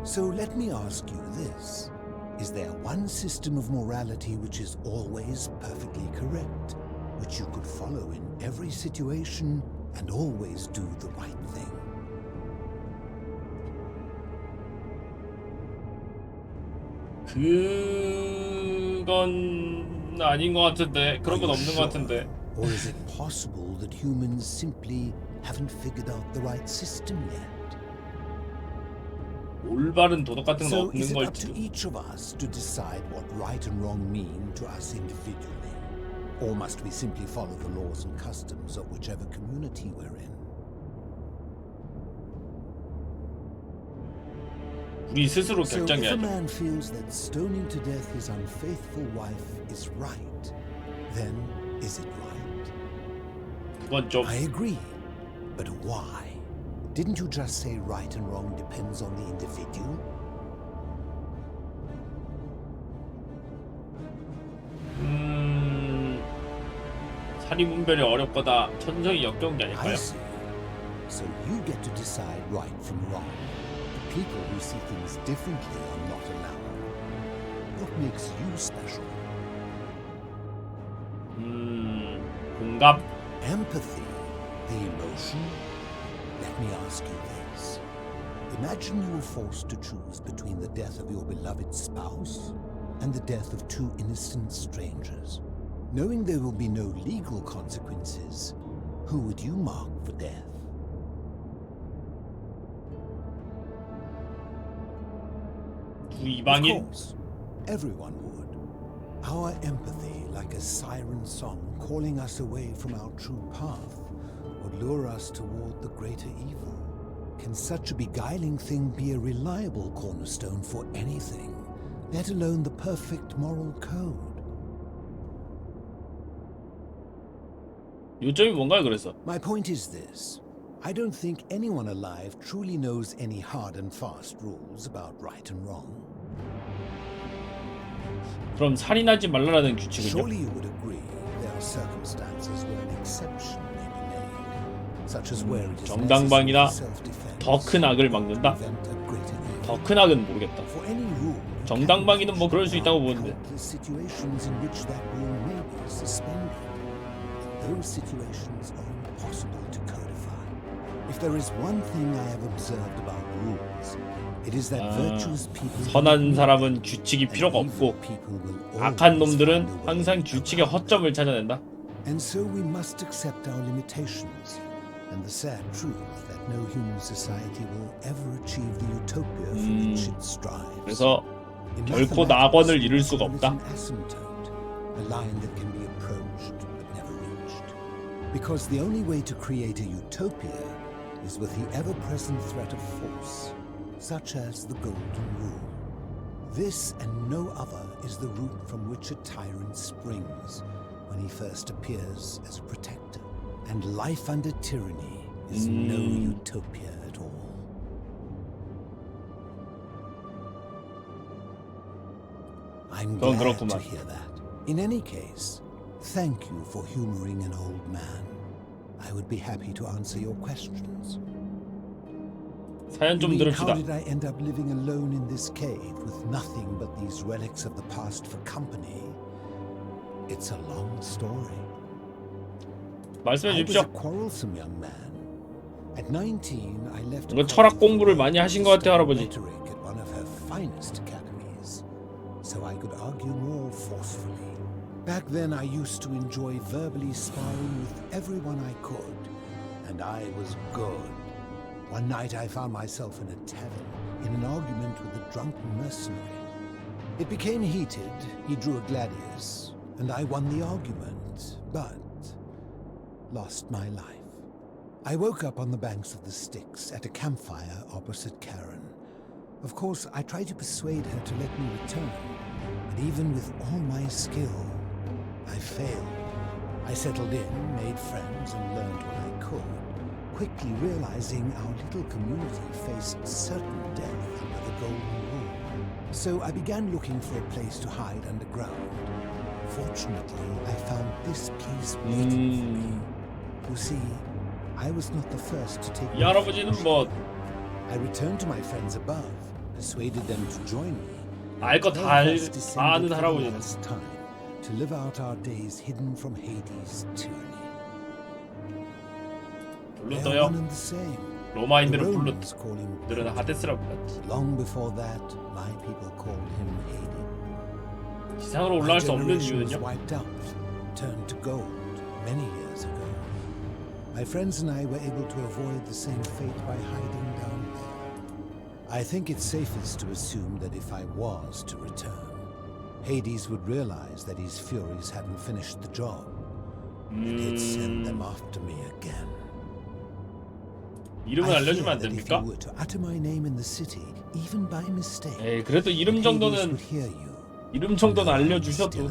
So let me ask you this. Is there one system of morality which is always perfectly correct, which you could follow in every situation and always do the right thing? 그건 아닌 것 같은데. 그런 건 없는 것 같은데. Or is it possible that humans simply haven't figured out the right system yet? 올바른 도덕 같은 건 So 없는 is it up to 걸지. each of us to decide what right and wrong mean to us individually? Or must we simply follow the laws and customs of whichever community we're in? 우리 스스로 So if a 결정해야죠. man feels that stoning to death his unfaithful wife is right, then is it right? 그건 좀 I agree. But why? Didn't you just say right and wrong depends on the individual? 사리분별이 어렵거나 천성이 역겨운 게 I 아닐까요? see. So you get to decide right from wrong. The people who see things differently are not allowed. What makes you special? 공감. Empathy, the emotion. Let me ask you this. Imagine you were forced to choose between the death of your beloved spouse and the death of two innocent strangers. Knowing there will be no legal consequences, who would you mark for death? 두 이방인. Of course, everyone would. Our empathy, like a siren song calling us away from our true path, would lure us toward the greater evil. Can such a beguiling thing be a reliable cornerstone for anything, let alone the perfect moral code? 요점이 뭔가요, 그래서? My point is this. I don't think anyone alive truly knows any hard and fast rules about right and wrong. 그럼 살인하지 말라라는 규칙은요? Surely you would agree there are circumstances where an exception may be made, such as where it is 정당방위나 necessary for self-defense, 더 큰 악을 막는다? prevent a greater evil. 더 큰 악은 모르겠다. For any rule, 정당방위는 뭐 그럴 수 있다고 보는데. countless situations in which that rule may be suspended. Those situations are impossible to codify. If there is one thing I have observed about rules, it is that virtuous people 선한 사람은 규칙이 필요가 없고 악한 놈들은 항상 규칙의 허점을 찾아낸다. And so we must accept our limitations and the sad truth that no human society will ever achieve the utopia for which it strives. 그래서 결코 낙원을 이룰 수가 없다. A line that can be approached but never reached. Because the only way to create a utopia is with the ever-present threat of force, such as the Golden Rule. This and no other is the root from which a tyrant springs when he first appears as a protector. And life under tyranny is no utopia at all. I'm glad to hear that. In any case, thank you for humoring an old man. I would be happy to answer your questions. 사연 좀 들읍시다. How did I end up living alone in this cave with nothing but these relics of the past for company? It's a long story. 말씀해 I was 주십시오. a quarrelsome young man. At 19, I left. 이거 철학 공부를 많이 하신 것 같아요, 할아버지. Rhetoric at one of her finest academies, so I could argue more forcefully. Back then, I used to enjoy verbally sparring with everyone I could, and I was good. One night, I found myself in a tavern in an argument with a drunken mercenary. It became heated. He drew a gladius, and I won the argument, but lost my life. I woke up on the banks of the Styx at a campfire opposite Karen. Of course, I tried to persuade her to let me return, but even with all my skill, I failed. I settled in, made friends, and learned what I could, quickly realizing our little community faced certain death under the Golden Rule. So I began looking for a place to hide underground. Fortunately, I found this place waiting for me. You see, I was not the first to take 이 할아버지는 뭐 I returned to my friends above, persuaded them to join me. 알 거 다 아는 할아버지네. Time to live out our days hidden from Hades' tyranny. 불렀어요. One and the same. 로마인들은 The 불렀. Romans call him 들은 하데스라고 불렀지. Long before that, my people called him Hades. 지상으로 올라갈 수 없는 이유는요? Wiped out, turned to gold many years ago. My friends and I were able to avoid the same fate by hiding down there. I think it's safest to assume that if I was to return, Hades would realize that his furies hadn't finished the job, and he'd send them after me again. 이름을 알려주면 안 됩니까? 에이, 그래도 이름 정도는 알려주셔도.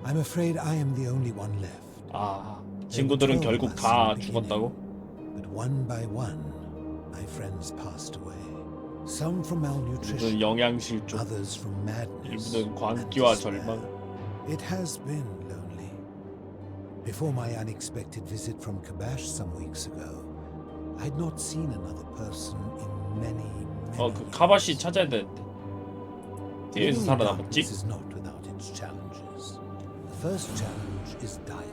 I'm afraid I am the only one left. 아, 친구들은 결국 다 죽었다고? But one by one, my friends passed away. Some from 일부는 malnutrition, 영양실조, others from madness, 일부는 광기와 절망. It has been lonely. Before my unexpected visit from Kabash some weeks ago, I'd not seen another person in many 그 카바시 찾아야 되는데. 뒤에서 살아남았지? This is not without its challenges. The first challenge is diet.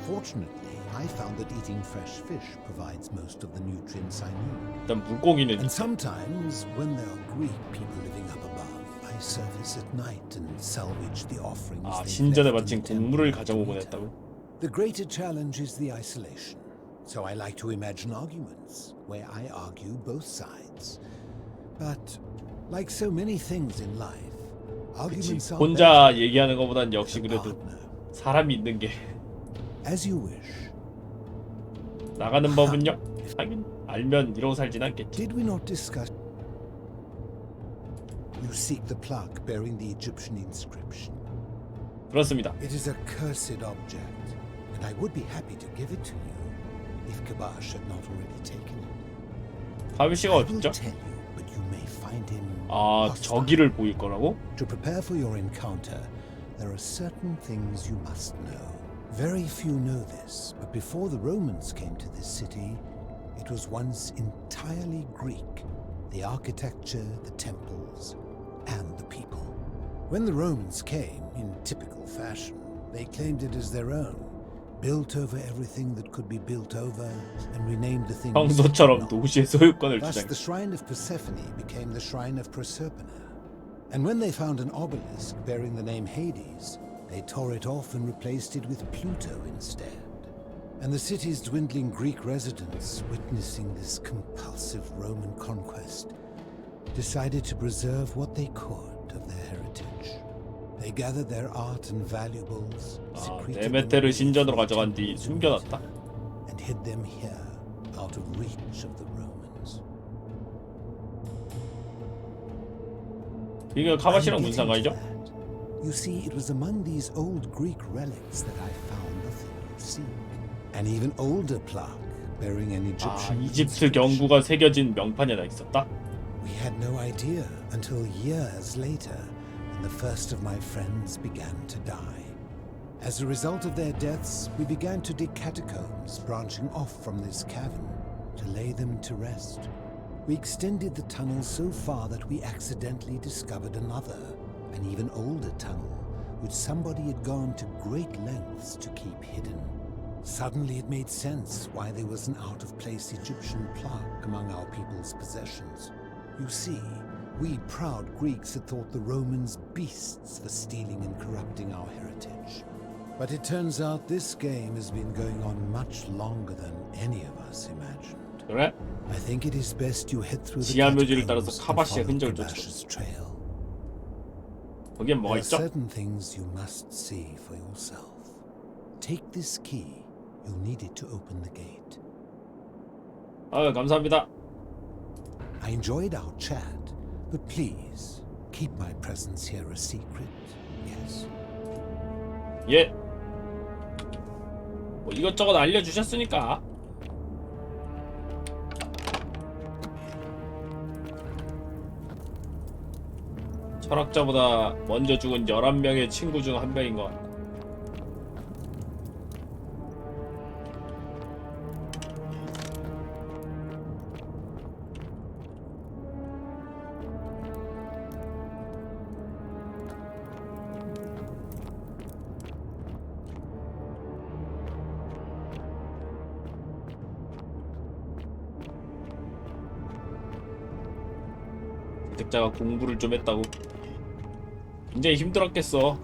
Fortunately, I found that eating fresh fish provides most of the nutrients I need. 일단 물고기는. And sometimes, when there are Greek people living up above, I surface at night and salvage the offerings. 아, 신전에 바친 곡물을 가져오곤 했다고? The greater challenge is the isolation. So I like to imagine arguments where I argue both sides. But like so many things in life, arguments are 혼자 얘기하는 것보단 역시 그래도 사람이 있는 게. As you wish. 나가는 법은요? 하긴 알면 이러고 살진 않겠지. Did we not discuss? You seek the plaque bearing the Egyptian inscription. 그렇습니다. It is a cursed object, and I would be happy to give it to you if Kabash had not already taken it. 카비씨가 어딨죠? But you may find him. 아, 저기를 보일 거라고? To prepare for your encounter, there are certain things you must know. Very few know this, but before the Romans came to this city, it was once entirely Greek. The architecture, the temples, and the people. When the Romans came, in typical fashion, they claimed it as their own, built over everything that could be built over, and renamed the things. 평소처럼 도시의 소유권을 Thus, 주장. the shrine of Persephone became the shrine of Proserpina. And when they found an obelisk bearing the name Hades, they tore it off and replaced it with Pluto instead. And the city's dwindling Greek residents, witnessing this compulsive Roman conquest, decided to preserve what they could of their heritage. They gathered their art and valuables, 데메테르 신전으로 가져간 뒤 숨겨놨다. and hid them here, out of reach of the Romans. 이게 카바시랑 무슨 상관이죠? You see, it was among these old Greek relics that I found the thing you seek. An even older plaque bearing an Egyptian. 아, 이집트 경구가 새겨진 명판이 하나 있었다. We had no idea until years later, when the first of my friends began to die. As a result of their deaths, we began to dig catacombs branching off from this cavern to lay them to rest. We extended the tunnel so far that we accidentally discovered another, an even older tunnel, which somebody had gone to great lengths to keep hidden. Suddenly it made sense why there was an out-of-place Egyptian plaque among our people's possessions. You see, we proud Greeks had thought the Romans beasts for stealing and corrupting our heritage. But it turns out this game has been going on much longer than any of us imagined. 그래? I think it is best you head through the 지하 묘지를 따라서 catacombs and 카바시의 follow 흔적을 Kabash's trail. 거기엔 뭐가 There are 있죠? certain things you must see for yourself. Take this key. You'll need it to open the gate. 아, 감사합니다. I enjoyed our chat, but please keep my presence here a secret. Yes. 예. 뭐 이것저것 알려주셨으니까. 철학자보다 먼저 죽은 11명의 친구 중 한 명인 것 같다. 선택자가 공부를 좀 했다고. 굉장히 힘들었겠어.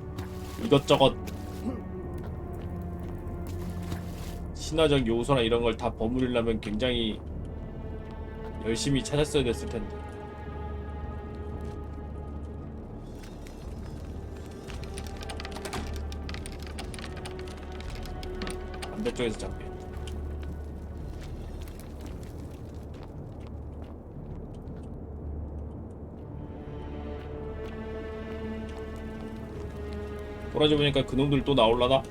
이것저것 신화적 요소나 이런 걸 다 버무리려면 굉장히 열심히 찾았어야 됐을 텐데. 반대쪽에서 잡게. 돌아져 보니까 그놈들 또 나올라나?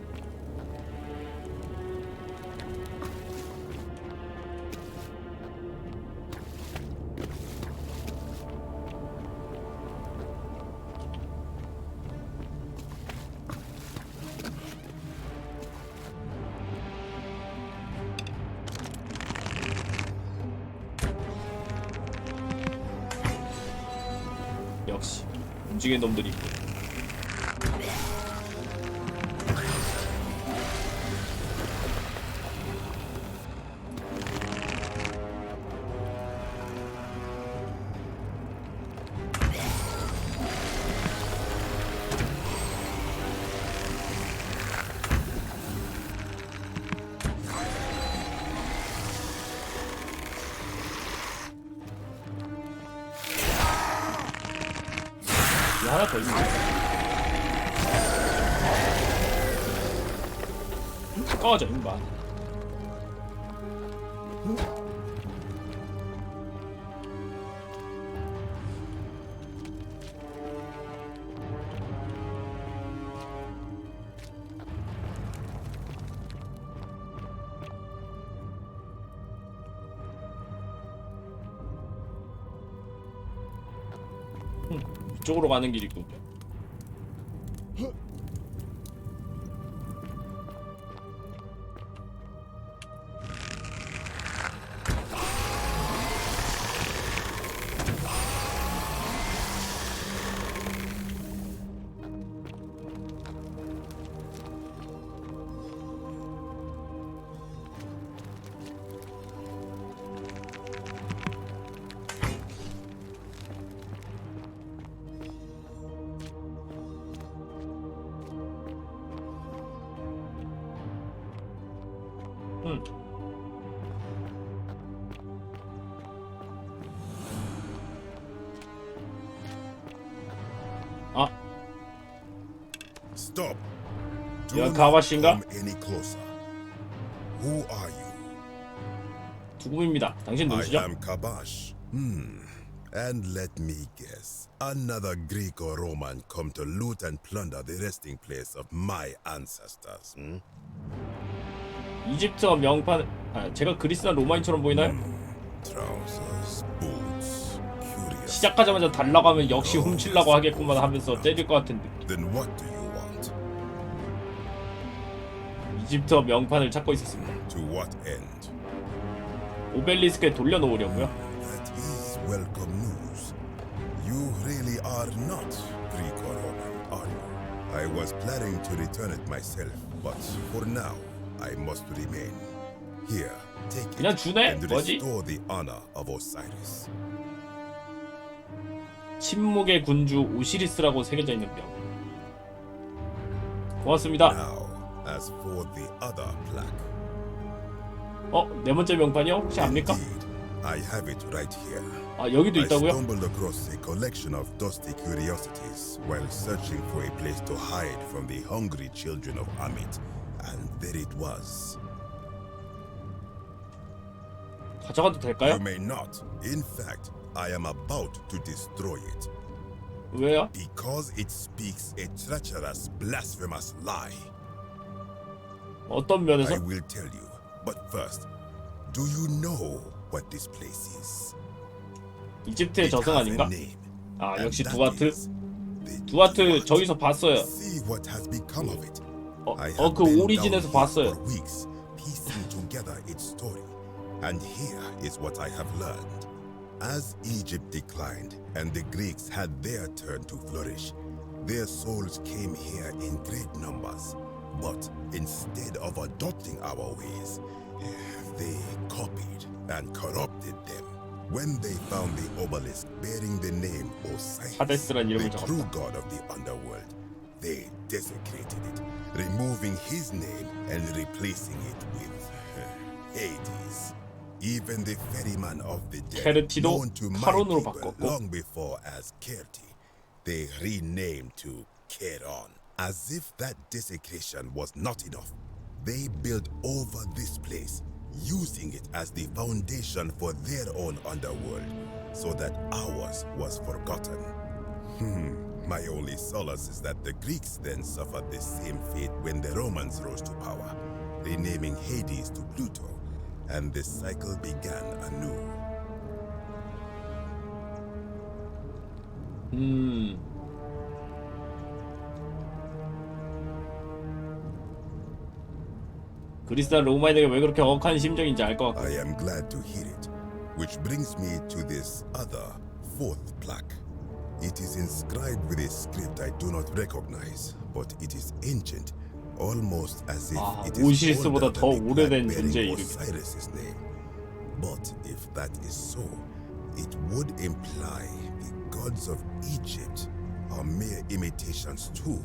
역시 움직이는 놈들이 있고. 하나 더 있네. 꺼져 임마. 이쪽으로 가는 길이군요. 아. Stop. 이건 가와씨인가? Any closer. Who are you? 두금입니다. 당신 누구시죠? I am Kabash. And let me guess. Another Greek or Roman come to loot and plunder the resting place of my ancestors. 이집트어 명판. 아, 제가 그리스나 로마인처럼 보이나요? Trousers, boots, curious. 시작하자마자 달라고 하면 역시 훔치려고 하겠구만 하면서 때릴 것 같은 느낌. Then what do you want? 이집트어 명판을 찾고 있었습니다. To what end? 오벨리스크에 돌려놓으려고요. That is welcome news. You really are not Greek or Roman, are you? I was planning to return it myself, but for now, I must remain. Here, take 그냥 it 주네? and 뭐지? restore the honor of Osiris. 침묵의 군주 오시리스라고 새겨져 있는 명. 고맙습니다. Now, as for the other plaque. 네 번째 명판이요? 혹시 압니까? Indeed, I have it right here. 아, 여기도 I 있다고요? stumbled across a collection of dusty curiosities while searching for a place to hide from the hungry children of Amit, and there it was. 가져가도 될까요? You may not. In fact, I am about to destroy it. 왜요? Because it speaks a treacherous, blasphemous lie. 어떤 면에서? I will tell you, but first, do you know what this place is? 이집트의 저승 아닌가? 아 역시 두아트? 두아트 저기서 봤어요. See what has become of it. 그 오리진에서 봤어요. For weeks, piecing together its story, and here is what I have learned. As Egypt declined and the Greeks had their turn to flourish, their souls came here in great numbers. But instead of adopting our ways, they copied and corrupted them. When they found the obelisk bearing the name Osiris, the true god of the underworld, they desecrated it, removing his name and replacing it with Hades. Even the ferryman of the dead, known to my people long before as Kerti, they renamed to Keron. As if that desecration was not enough, they built over this place, using it as the foundation for their own underworld, so that ours was forgotten. My only solace is that the Greeks then suffered the same fate when the Romans rose to power, renaming Hades to Pluto, and the cycle began anew. 그리스나 로마인에게 왜 그렇게 억한 심정인지 알 것 같고. I am glad to hear it, which brings me to this other fourth plaque. It is inscribed with a script I do not recognize, but it is ancient, almost as if it is 오시리스보다 더 오래된 존재의 이름. Osiris's name. But if that is so, it would imply the gods of Egypt are mere imitations too,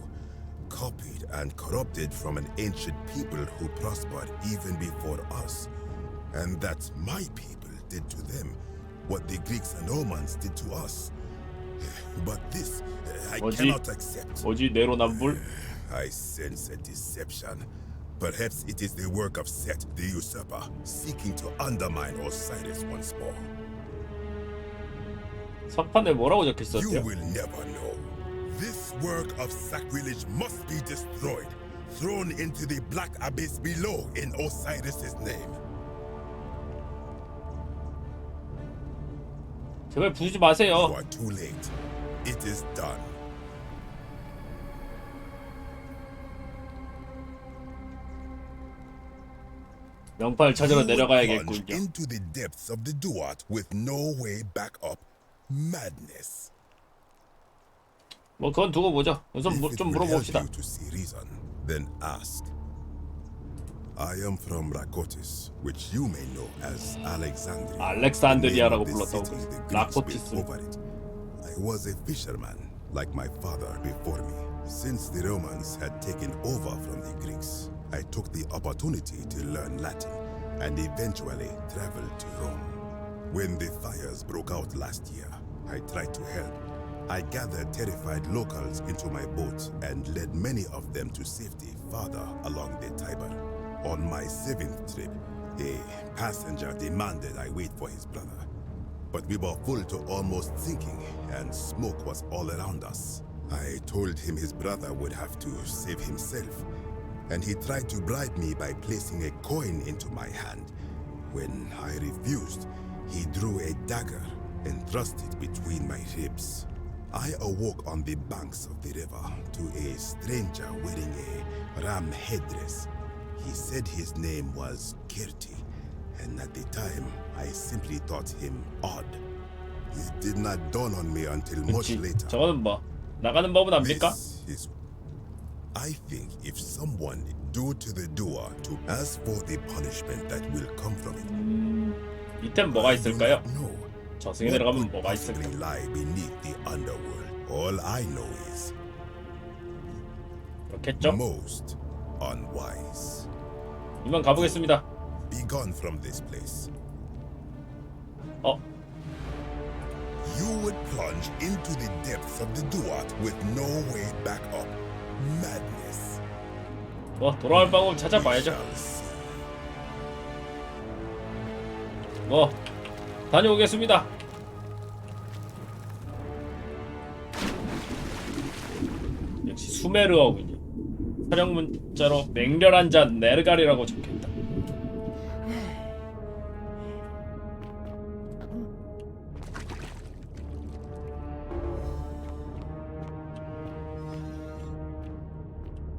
copied and corrupted from an ancient people who prospered even before us, and that my people did to them what the Greeks and Romans did to us. But this I cannot accept. 내로남불? I sense a deception. Perhaps it is the work of Set, the usurper, seeking to undermine Osiris once more. 석판에 뭐라고 적혔었대요? You will never know. This work of sacrilege must be destroyed, thrown into the black abyss below in Osiris's name. 제발 부수지 마세요. You are too late. It is done. 명파를 찾으러 내려가야겠군요. Into the depths of the Duat with no way back up. Madness. 뭐 그건 두고 보죠. 우선 좀 물어봅시다. Then ask. I am from Rakotis, which you may know as Alexandria. 알렉산드리아라고 불렀다고. 라코티스. I was a fisherman, like my father before me. Since the Romans had taken over from the Greeks, I took the opportunity to learn Latin and eventually traveled to Rome. When the fires broke out last year, I tried to help. I gathered terrified locals into my boat and led many of them to safety farther along the Tiber. On my 7th trip, a passenger demanded I wait for his brother. But we were full to almost sinking, and smoke was all around us. I told him his brother would have to save himself, and he tried to bribe me by placing a coin into my hand. When I refused, he drew a dagger and thrust it between my ribs. I awoke on the banks of the river to a stranger wearing a ram headdress. He said his name was Kerti, and at the time, I simply thought him odd. It did not dawn on me until much later. 저거는 뭐 나가는 법은 압니까? I think if someone due to the doer to ask for the punishment that will come from it. 이땐 뭐가 있을까요? 저승에 들어가면 뭐가 있을까? Lie beneath the underworld. All I know is 그렇겠죠? most unwise. 이만 가보겠습니다. Be gone from this place. You would plunge into the depths of the Duat with no way back up. Madness. 뭐 돌아올 방법 찾아봐야죠. 뭐 다녀오겠습니다. 수메르어군요. 사령 문자로 맹렬한 자 네르갈이라고 적혀있다.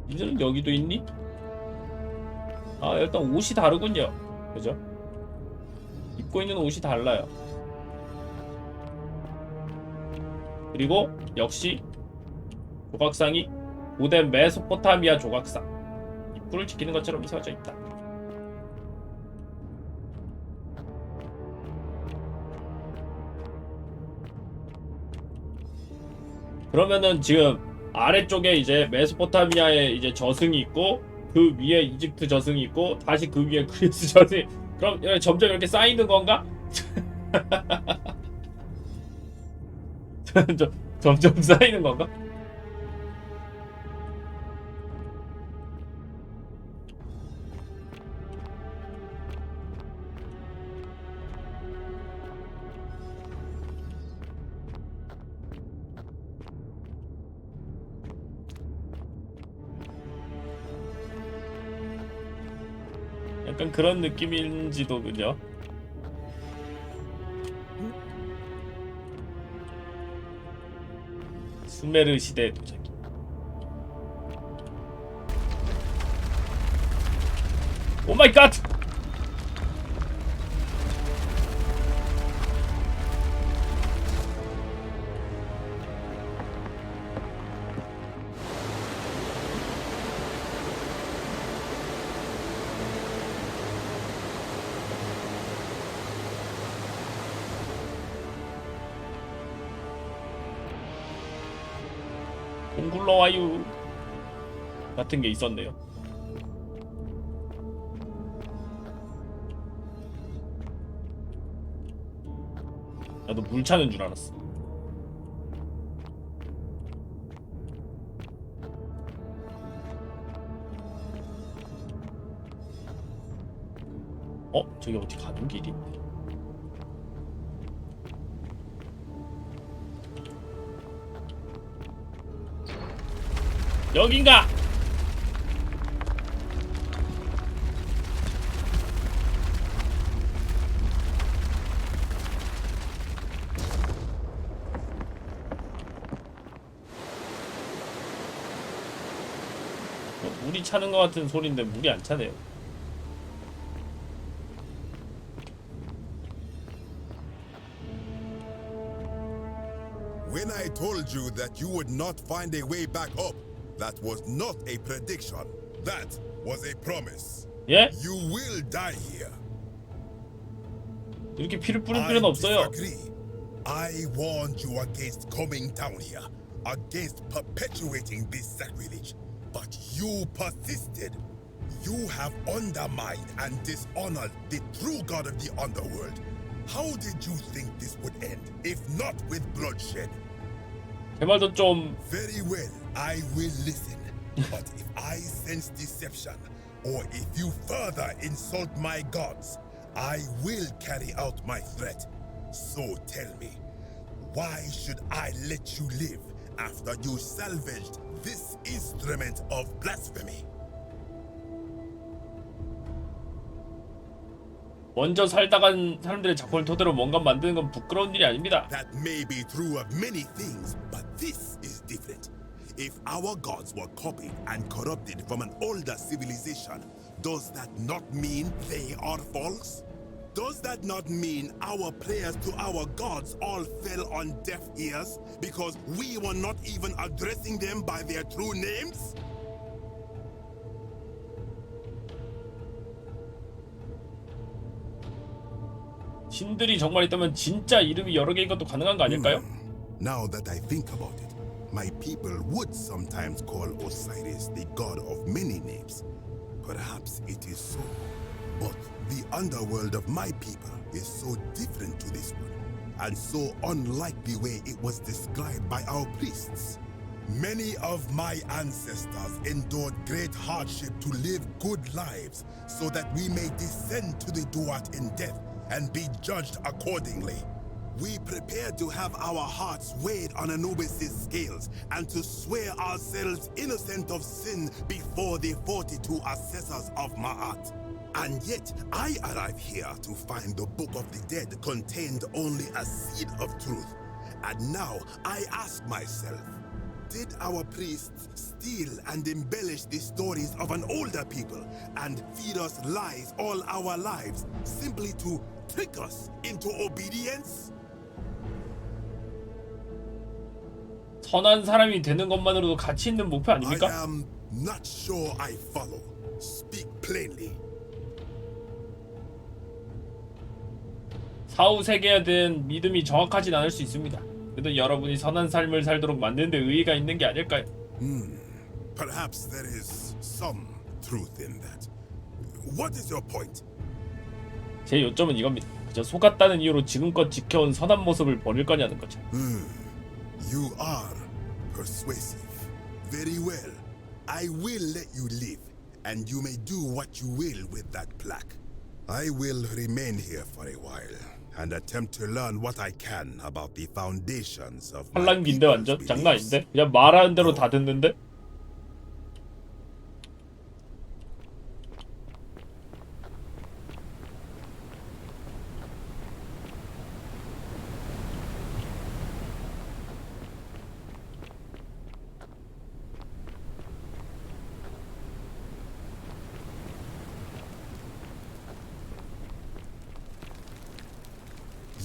이제는 여기도 있니? 아, 일단 옷이 다르군요. 그죠? 입고 있는 옷이 달라요. 그리고 역시 조각상이 고대 메소포타미아 조각상, 입구를 지키는 것처럼 세워져 있다. 그러면은 지금 아래쪽에 이제 메소포타미아에 이제 저승이 있고, 그 위에 이집트 저승이 있고, 다시 그 위에 그리스 저승이, 그럼 점점 이렇게 쌓이는 건가? 점점 쌓이는 건가? 약간 그런 느낌인지도군요. 수메르 시대의 도자기. 오 마이 갓! 굴러와유 같은 게 있었네요. 나도 물 차는 줄 알았어. 저기 어디 가는 길이? 여긴가? 물이 차는 것 같은 소리인데 물이 안 차네요. When I told you that you would not find a way back up, that was not a prediction. That was a promise. 예? You will die here. 이렇게 피를 뿌릴 필요는 없어요. Disagree. I warned you against coming down here, against perpetuating this sacrilege, but you persisted. You have undermined and dishonored the true God of the underworld. How did you think this would end, if not with bloodshed? 제 말도 좀. Very well, I will listen. But if I sense deception, or if you further insult my gods, I will carry out my threat. So tell me, why should I let you live after you salvaged this instrument of blasphemy? 먼저 살다 간 사람들의 작품을 토대로 뭔가 만드는 건 부끄러운 일이 아닙니다. That may be true of many things, but this is different. If our gods were copied and corrupted from an older civilization, does that not mean they are false? Does that not mean our prayers to our gods all fell on deaf ears because we were not even addressing them by their true names? 신들이 정말 있다면 진짜 이름이 여러 개인 것도 가능한 거 아닐까요? Now that I think about it, my people would sometimes call Osiris the god of many names. Perhaps it is so. But the underworld of my people is so different to this one, and so unlike the way it was described by our priests. Many of my ancestors endured great hardship to live good lives so that we may descend to the Duat in death and be judged accordingly. We prepared to have our hearts weighed on Anubis' scales and to swear ourselves innocent of sin before the 42 assessors of Ma'at. And yet, I arrive here to find the Book of the Dead contained only a seed of truth. And now I ask myself, did our priests steal and embellish the stories of an older people and feed us lies all our lives simply to trick us into obedience? 선한 사람이 되는 것만으로도 가치 있는 목표 아닙니까? I am not sure I follow. Speak plainly. 사후 세계에 대한 믿음이 정확하진 않을 수 있습니다. 그래도 여러분이 선한 삶을 살도록 만드는 데 의의가 있는 게 아닐까요? Perhaps there is some truth in that. What is your point? 제 요점은 이겁니다. 그저 속았다는 이유로 지금껏 지켜온 선한 모습을 버릴 거냐는 거죠. You are persuasive. Very well. I will let you live, and you may do what you will with that plaque. I will remain here for a while and attempt to learn what I can about the foundations of my 팔랑귀인데 완전 장난 아닌데? 그냥 말하는 대로 다 듣는데?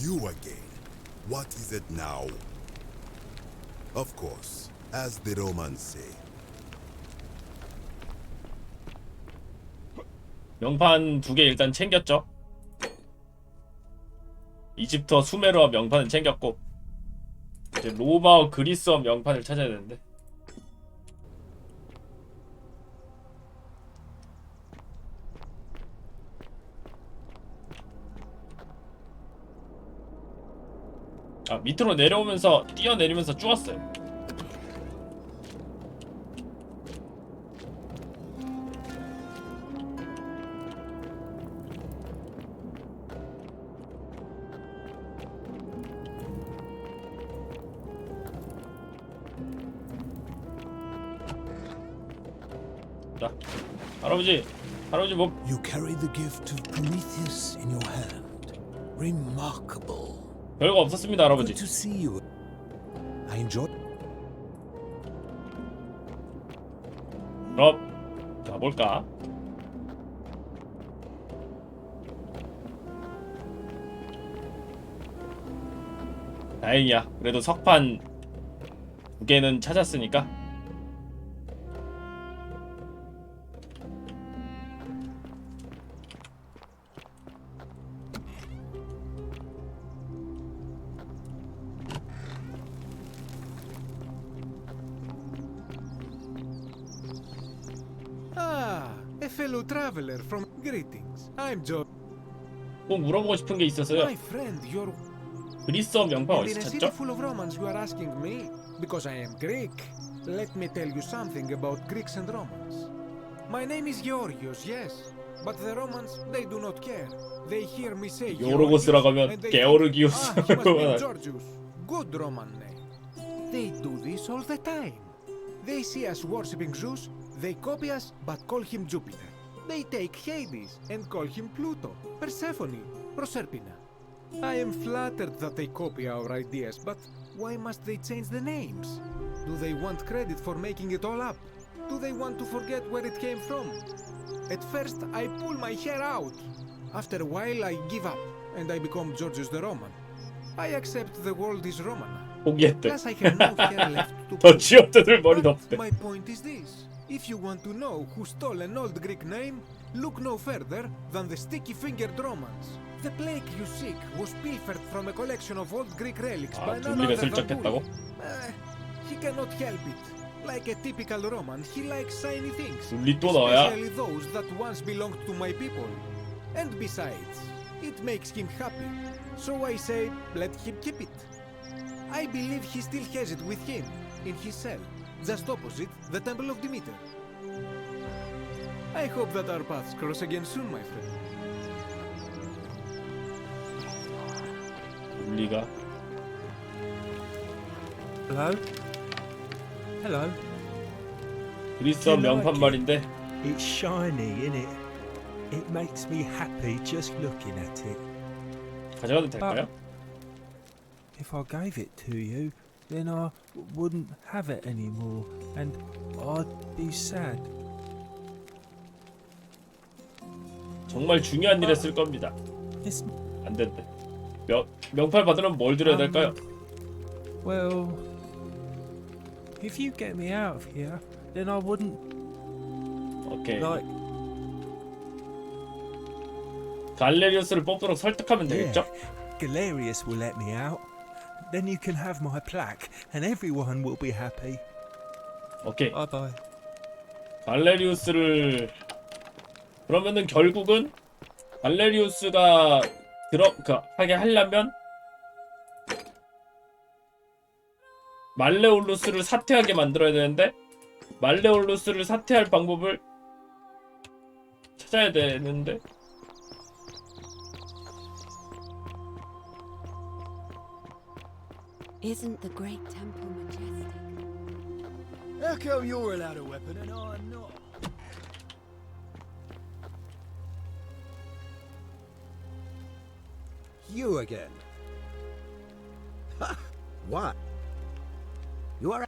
You again. What is it now? Of course, as the Romans say. 명판 2개 일단 챙겼죠. 이집트어 수메르어 명판은 챙겼고 이제 로마어 그리스어 명판을 찾아야 되는데 밑으로 내려오면서 뛰어내리면서 쪼았어요. 자, 할아버지 뭐 You carry the gift of Prometheus in your hand. Remarkable. 별거 없었습니다, 할아버지. Good to see you. I enjoy. 그럼 가볼까? 다행이야. 그래도 석판 2개는 찾았으니까. Fellow traveler from greetings. I'm Joe. 꼭 물어보고 싶은 게 있어서요. My friend, you're 그리스어 명판 in 어디서 a city 찾죠? full of Romans. You are asking me because I am Greek. Let me tell you something about Greeks and Romans. My name is Georgios, yes, but the Romans they do not care. They hear me say 요르고스라고 하면 and they 게오르기우스. think, he must be Georgios. Good Roman name. They do this all the time. They see us worshipping Zeus. They copy us, but call him Jupiter. They take Hades and call him Pluto, Persephone, Proserpina. I am flattered that they copy our ideas, but why must they change the names? Do they want credit for making it all up? Do they want to forget where it came from? At first, I pull my hair out. After a while, I give up, and I become Georgius the Roman. I accept the world is Roman. 포기했대. Plus, I have no hair left to 더 pull. 쥐어뜯을 머리도 없대. My point is this. If you want to know who stole an old Greek name, look no further than the sticky-fingered Romans. The plague you seek was pilfered from a collection of old Greek relics by none 둘리가 other than 슬쩍했다고? Tully. He cannot help it. Like a typical Roman, he likes shiny things. 둘리 또 너야? Especially those that once belonged to my people. And besides, it makes him happy. So I say, let him keep it. I believe he still has it with him, in his cell. Just opposite the Temple of Demeter. I hope that our paths cross again soon, my friend. 리가. Hello? Hello? 그리스어 명판 말인데. It's shiny, innit? It makes me happy just looking at it. 가져가도 될까요? If I gave it to you, then I wouldn't have it anymore, and I'd be sad. 정말 중요한 일에 쓸 겁니다. It's 안 된대. 명팔 받으려면 뭘 드려야 될까요? well, if you get me out of here, then I wouldn't 오케이. like. 갈레리우스를 뽑도록 설득하면 되겠죠? Galerius will let me out. Then you can have my plaque, and everyone will be happy. 오케이. Bye bye. 갈레리우스를 그러면은 결국은 갈레리우스가 하게 하려면 말레올루스를 사퇴하게 만들어야 되는데 말레올루스를 사퇴할 방법을 찾아야 되는데 Isn't the great temple majestic? How come you're allowed a weapon and I'm not? You again. Ha! What? You are...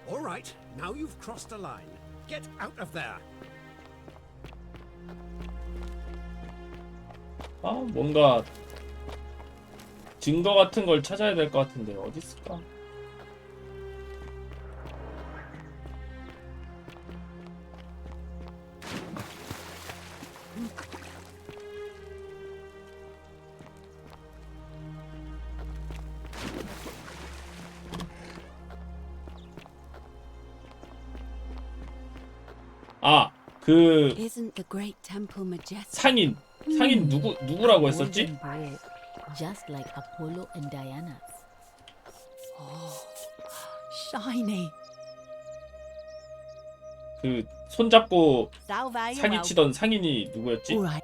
All right, now you've crossed the line. Get out of there. 아 뭔가 증거 같은 걸 찾아야 될 것 같은데 어디 있을까? 아, 그 Isn't the great temple majestic? 상인 누구라고 했었지? Just like Apollo and Diana. Oh, shiny. 그 손잡고 Salve, 사기치던 상인이 누구였지? Alright.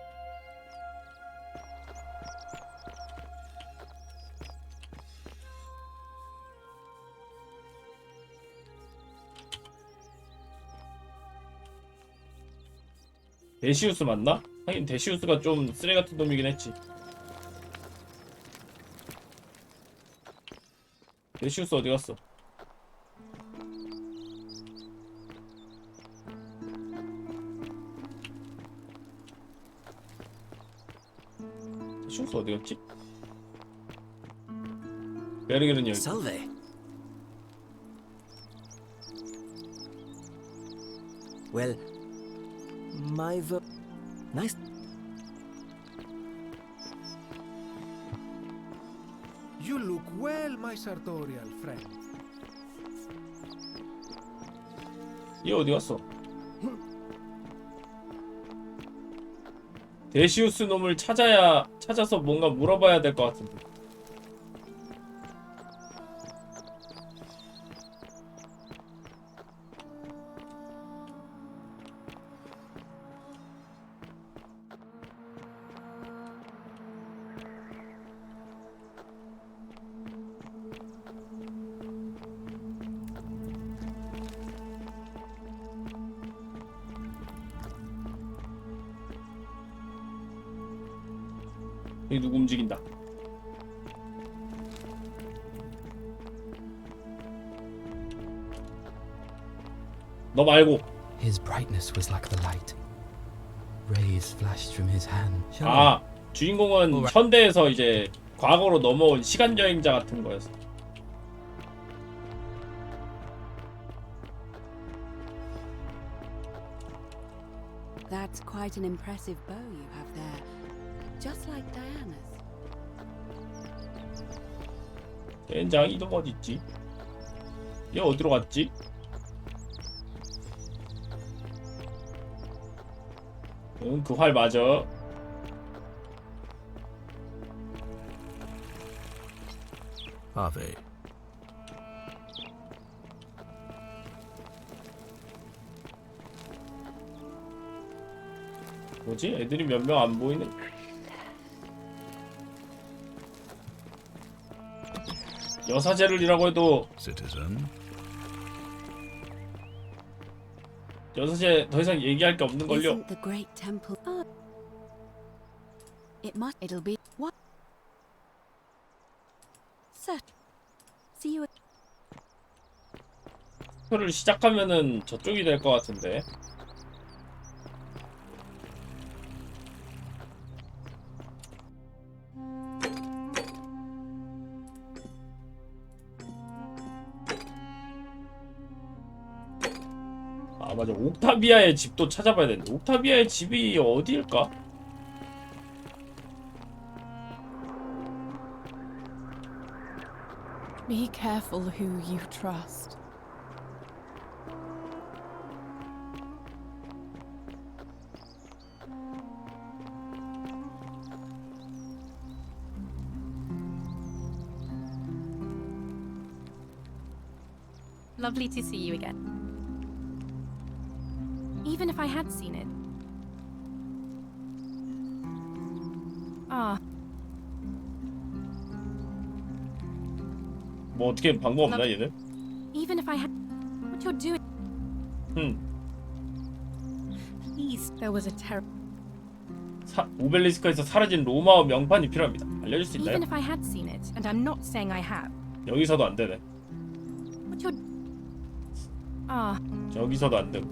데시우스 맞나? 하긴 데시우스가 좀 쓰레 같은 놈이긴 했지. 데시우스 어디 갔어? 데시우스 어디 갔지? 베르게르는 여기. Salve. Well, my nice. You look well, my sartorial friend. 얘 어디 갔어? 데시우스 놈을 찾아서 뭔가 물어봐야 될 것 같은데. 여기 누구 움직인다. 너 말고. His brightness was like the light. Rays flashed from his hand. 아, 주인공은 현대에서 이제 과거로 넘어온 시간 여행자 같은 거였어. That's quite an impressive bow you have there. Just like Diana's. 젠장 이동 어디 있지? 얘 어디로 갔지? 응, 그 활 맞아. Ave. 뭐지? 애들이 몇 명 안 보이네. 여사제를이라고 해도 Citizen. 여사제 더 이상 얘기할 게 없는 걸요. Isn't the great temple? Oh. It'll be what? Sir. See you. 표를 시작하면은 저쪽이 될 것 같은데. 아 맞아, 옥타비아의 집도 찾아봐야 되는데 옥타비아의 집이 어디일까? Be careful who you trust. Lovely to see you again. Even if I had seen it. Ah. 뭐 어떻게 방법 없나 얘는? Even if I had what you're doing. Please, there was a terrible. 오벨리스크에서 사라진 로마어 명판이 필요합니다. 알려줄 수 있나요? Even if I had seen it, and I'm not saying I have. 여기서도 안 되네. What you're. Ah. 저기서도 안 되고.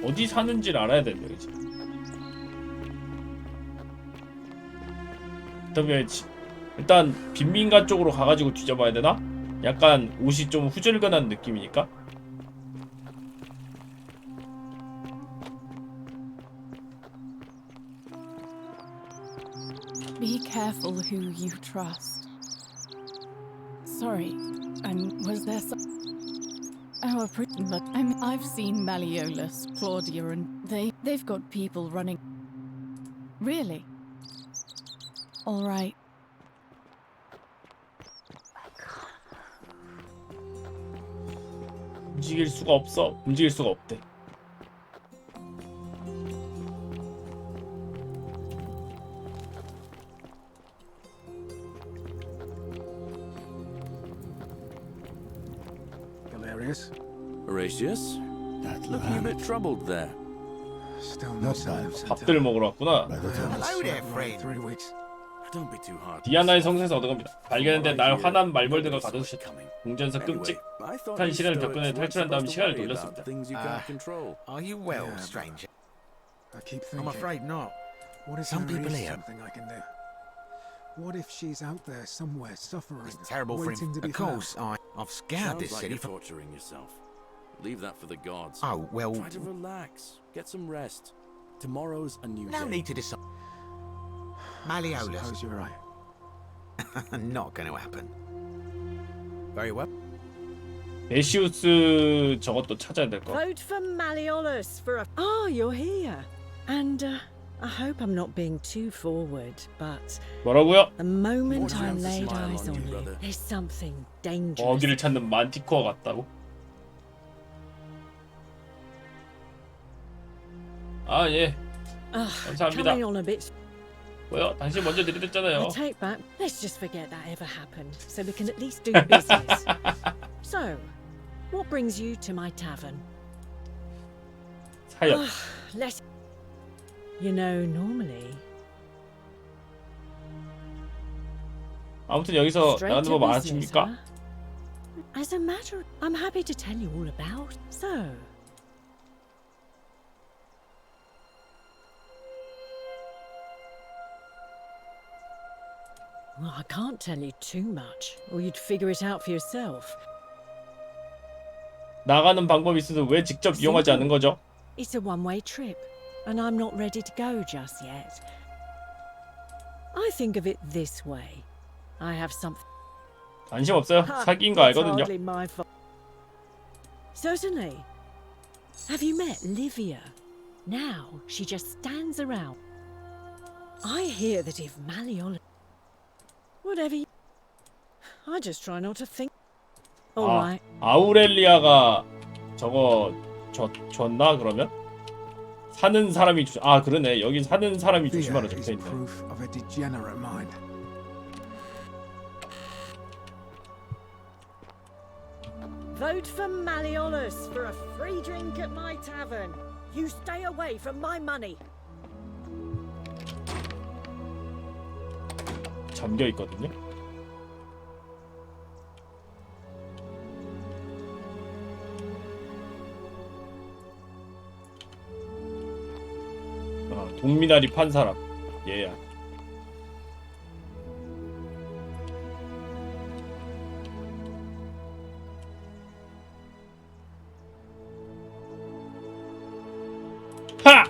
어디 사는지를 알아야 되는 거지. 그다음에 일단 빈민가 쪽으로 가가지고 뒤져봐야 되나? 약간 옷이 좀 후줄근한 느낌이니까. Be careful who you trust. Sorry, was there some... Oh, but I've seen Malleolus, Claudia, and they've got people running. Really? All right. 움직일 수가 없어. 움직일 수가 없대. Galerius? Horatius? Looking a bit troubled there. Still no sign of 밥들 먹으러 왔구나. Hello there, friend. 3 weeks. Don't be too hard. 디아나의 성소에서 얻어갑니다. 발견했는데 날 화난 말벌들과 가둬두셨다. 공전에서 끔찍한 시간을 겪은 탈출한 다음 시간을 돌렸습니다. Are you well, stranger? I keep thinking. I'm afraid not. What if Some there people is here. something I can do? What if she's out there somewhere suffering, It's terrible for waiting him. to be Of course, I've scoured this Sounds like city you're for... torturing yourself. Leave that for the gods. Oh, well... Try to relax. Get some rest. Tomorrow's a new No day. need to decide. I Malleolus. suppose you're right. Not going to happen. Very well. 베시우스 저것도 찾아야 될 거. Vote for Malleolus for a... Oh, you're here. And I hope I'm not being too forward, but... 뭐라고요? The moment I What's laid the smile eyes on on you, you, brother? there's something dangerous. 먹이를 찾는 만티코어 같다고? 아 예. 감사합니다. Coming on a bit. 뭐요? 당신 먼저 들이댔잖아요. I take back. Let's just forget that ever happened, so we can at least do business. So, what brings you to my tavern? 사연. Let's. You know, normally. 아무튼 여기서 Straight 나가는 to 법 business, 아십니까? huh? As a matter, I'm happy to tell you all about. So. Well, I can't tell you too much, or you'd figure it out for yourself. 나가는 방법이 있어서 왜 직접 이용하지 않는 거죠? It's a one-way trip, and I'm not ready to go just yet. I think of it this way. I have something. 관심 없어요. 사기인 거 알거든요. Hardly my fault. Certainly. Have you met Livia? Now she just stands around. I hear that if Malleolus... Whatever. I just try not to think. 아, All right. 아우렐리아가 저거 줬나 그러면? 사는 사람이 아 그러네. 여긴 사는 사람이 조심하라 적혀 있네. Proof of a degenerate mind. Vote for Malleolus for a free drink at my tavern. You stay away from my money. 잠겨 있거든요. 동미나리 판 사람 얘야. 하!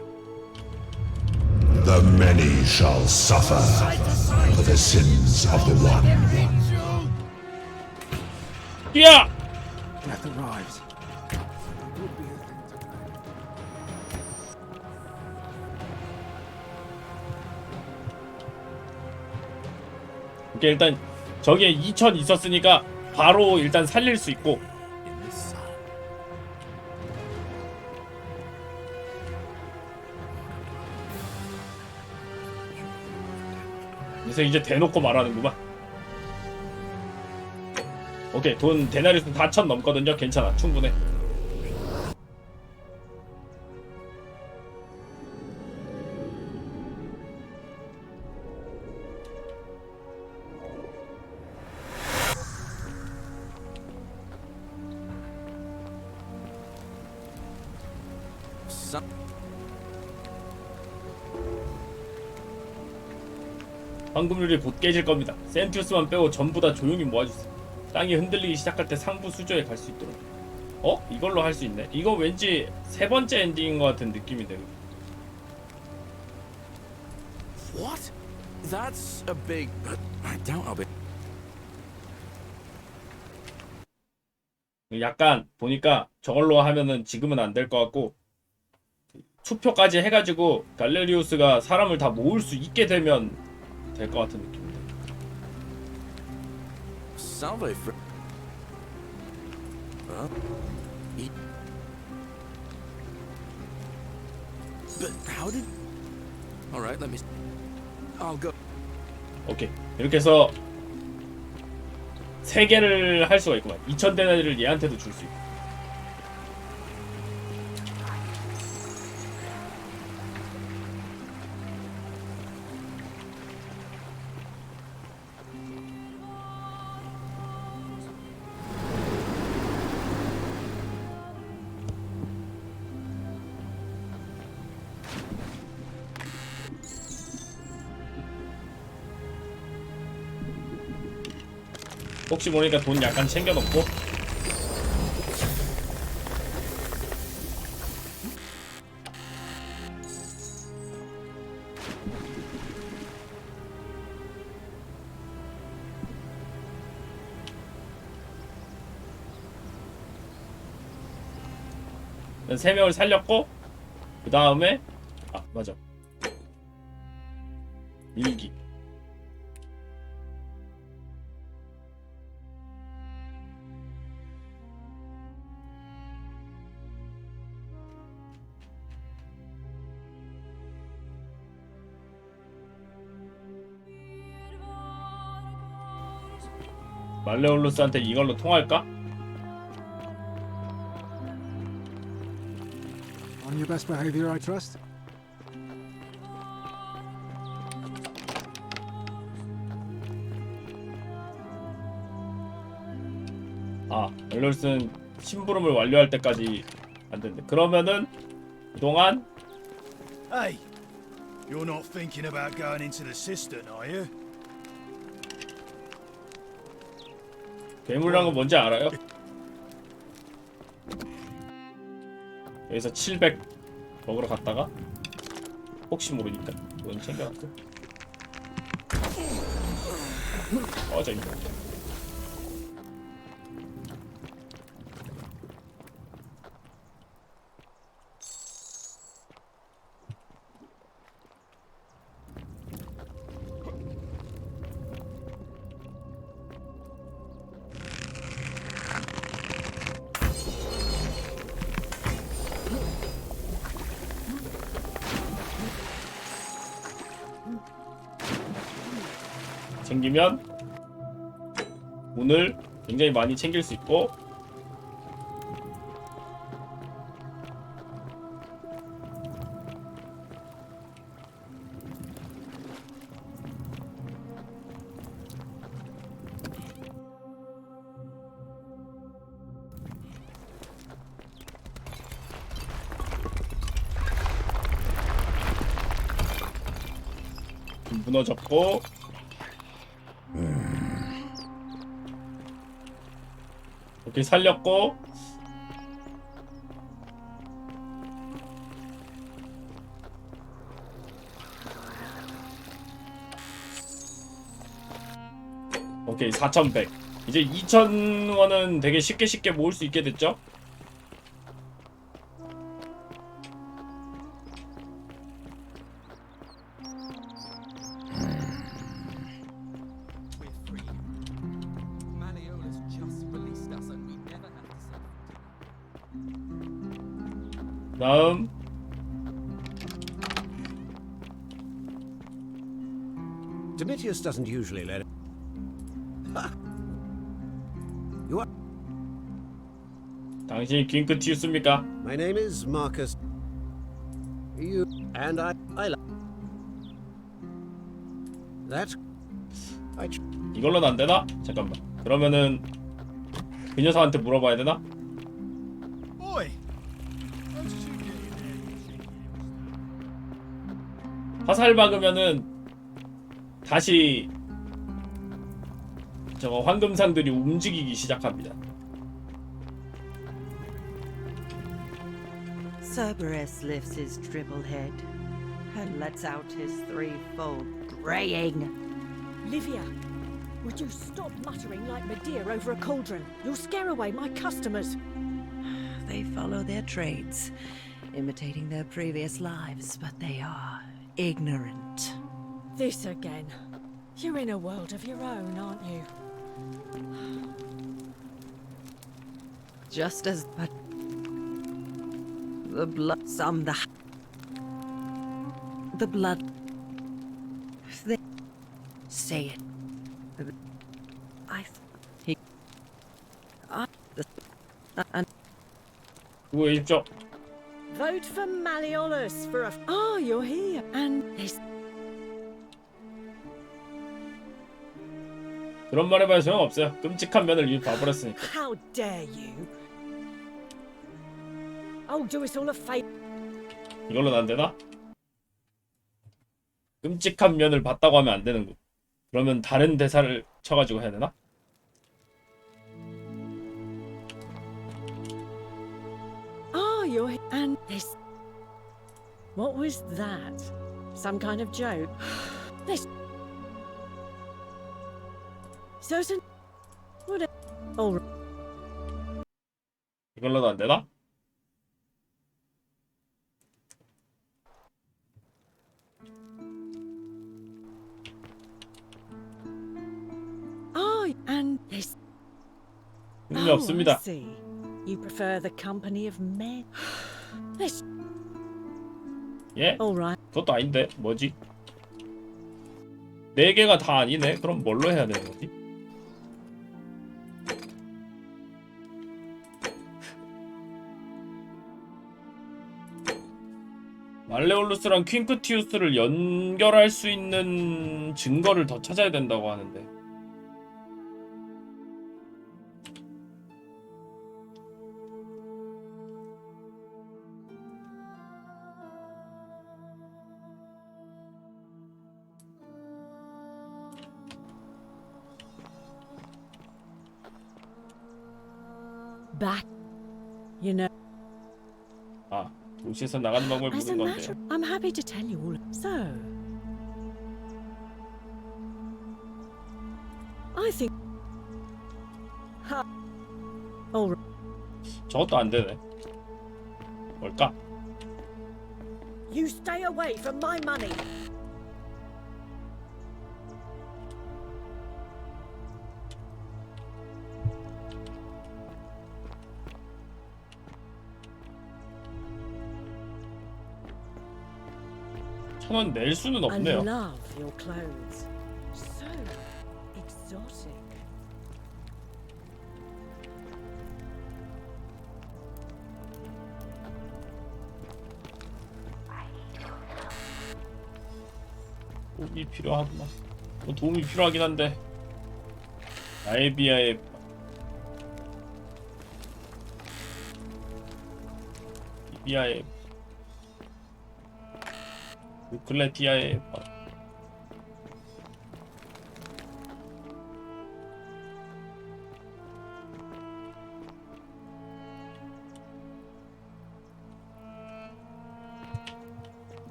The many shall suffer for the sins of the one. 뛰어! Death arrives. 이게 일단 저기에 2000 있었으니까 바로 일단 살릴 수 있고. 그래서 이제 대놓고 말하는구만. 오케이, 돈 데나리스 4000 넘거든요. 괜찮아, 충분해. 황금률이 곧 깨질 겁니다. 센티우스만 빼고 전부 다 조용히 모아주세요. 땅이 흔들리기 시작할 때 상부 수조에 갈 수 있도록. 어? 이걸로 할 수 있네. 이거 왠지 세 번째 엔딩인 것 같은 느낌인데. What? That's a big... but I doubt I'll be... 약간 보니까 저걸로 하면은 지금은 안 될 것 같고 투표까지 해가지고 갈레리우스가 사람을 다 모을 수 있게 되면 될 것 같은 느낌인데. Salve for... But how did... Alright, let me... I'll go... 오케이, 이렇게 해서 3개를 할 수가 있구만. 2000데나리를 얘한테도 줄 수 있고. 혹시 모르니까 돈 약간 챙겨놓고. 네, 3명을 살렸고 그 다음에 아 맞아 일기. 말레올루스한테 이걸로 통할까? On your best behavior, I trust. 아, 말레올루스는 심부름을 완료할 때까지 안 된대. 그러면은 그동안 Hey, you're not thinking about going into the cistern, are you? 괴물이란 건 뭔지 알아요? 여기서 700 먹으러 갔다가 혹시 모르니까 이건 챙겨놨고. 어저 이거 챙기면 돈을 굉장히 많이 챙길 수 있고, 무너졌고, 이렇게 살렸고, 오케이 4,100. 이제 2,000원은 되게 쉽게 모을 수 있게 됐죠? 다음 Domitius doesn't usually let it. You are. 당신이 퀸크티우스입니까? My name is Marcus. You and I like that. 이걸로는 안 되나? 잠깐만. 그러면은 그 녀석한테 물어봐야 되나? 화살 박으면은 다시 저거 황금상들이 움직이기 시작합니다. Cerberus lifts his dribble head and lets out his threefold braying. Livia, would you stop muttering like Medea over a cauldron? You'll scare away my customers. They follow their trades, imitating their previous lives, but they are ignorant. This again. You're in a world of your own, aren't you? Just as but the blood the blood they say it. 구해주십시오. Vote for Malleolus for a. Oh, you're here, and this. 그런 말 해봐야 소용없어요. 끔찍한 면을 이미 봐버렸으니까. How dare you? Oh, do us all a favor. 이걸로는 안 되나? 끔찍한 면을 봤다고 하면 안 되는 거. 그러면 다른 대사를 쳐가지고 해야 되나? Oh, you're here, and this. What was that? Some kind of joke? This. Certain. What? Oh. 이걸로는 안 되나? Oh, and this. 의미 없습니다. I see. You prefer the company of men. This. 예? All right. 그것도 아닌데 뭐지? 4개가 다 아니네. 그럼 뭘로 해야 되는 거지? 말레올루스랑 퀸크티우스를 연결할 수 있는 증거를 더 찾아야 된다고 하는데. Back. You know. 아, 도시에서 나가는 방법을 As a 묻는 matter, 건데요. I'm happy to tell you all. So, I think. Ha. All right. 저것도 안 되네. 뭘까? You stay away from my money. $1,000낼 수는 I 없네요. love your clothes. So exotic. 도움이 필요하구나. 도움이 필요하긴 한데. 아에비아의 이비아의 우클레티아의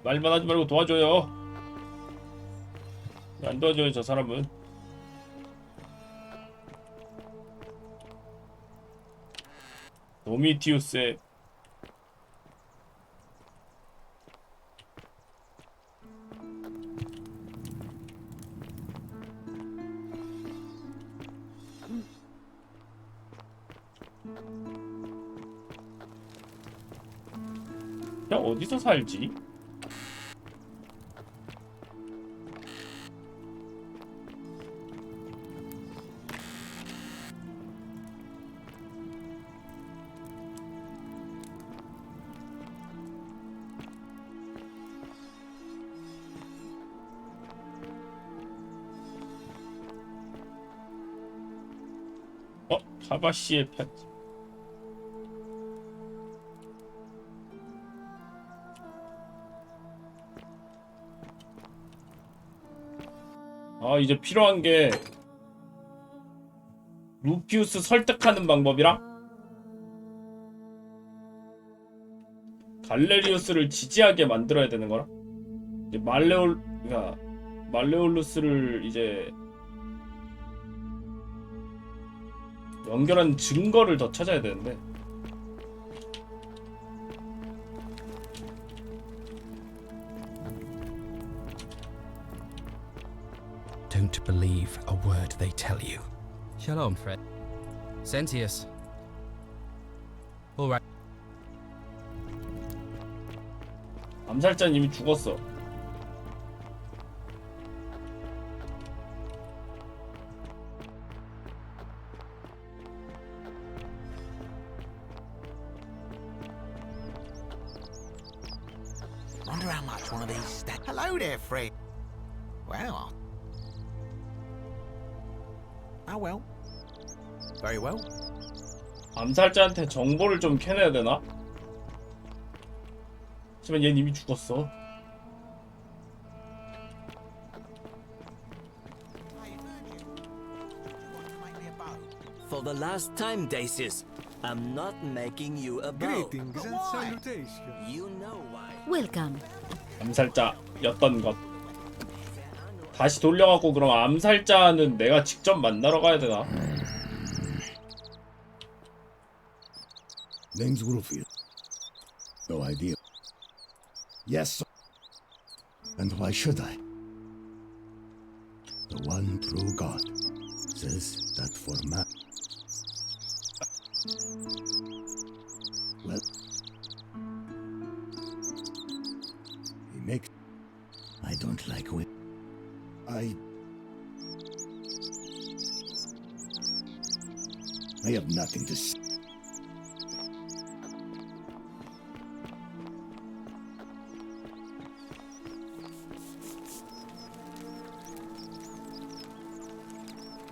말만 하지 말고 도와줘요. 왜 안 도와줘요, 저 사람은. 도미티우스의 야, 어디서 살지? 카바시의 편지. 이제 필요한 게 루피우스 설득하는 방법이랑 갈레리우스를 지지하게 만들어야 되는 거랑 이제 말레올루스를 이제 연결한 증거를 더 찾아야 되는데 Don't believe a word they tell you. Shalom, Fred. Sentius. All right. 암살자는 이미 죽었어. Wonder how much one of these Hello there, Fred. Wow. Oh well. Very well. 암살자한테 정보를 좀 캐내야 되나? 하지만 얘는 이미 죽었어. For the last time, Dacius, I'm not making you a bow. Greetings and salutations. You know why. Welcome. 암살자였던 것. 다시 돌려갖고 그럼 암살자는 내가 직접 만나러 가야 되나? Name's Gruffield. No idea. Yes. And why should I? The one true God says that for man. Well, he makes. I don't like women. I have nothing to say.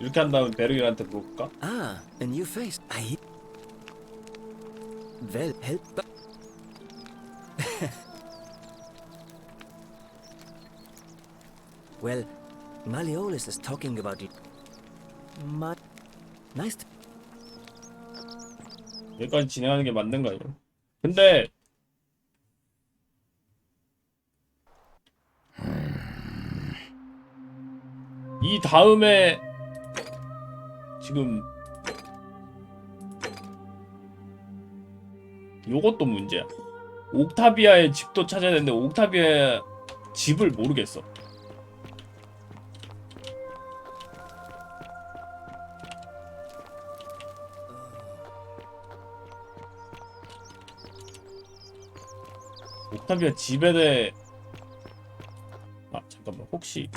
이렇게 한 다음에 베르길한테 물어볼까? Ah, a new face. Well, help. Well, Malleolus is talking about it. Nice. 여기까지 진행하는 게 맞는 거 아니야? 근데 이 다음에 지금 요것도 문제야. 옥타비아의 집도 찾아야 되는데 옥타비아의 집을 모르겠어. 옥타비아 집에 대해 잠깐만, 혹시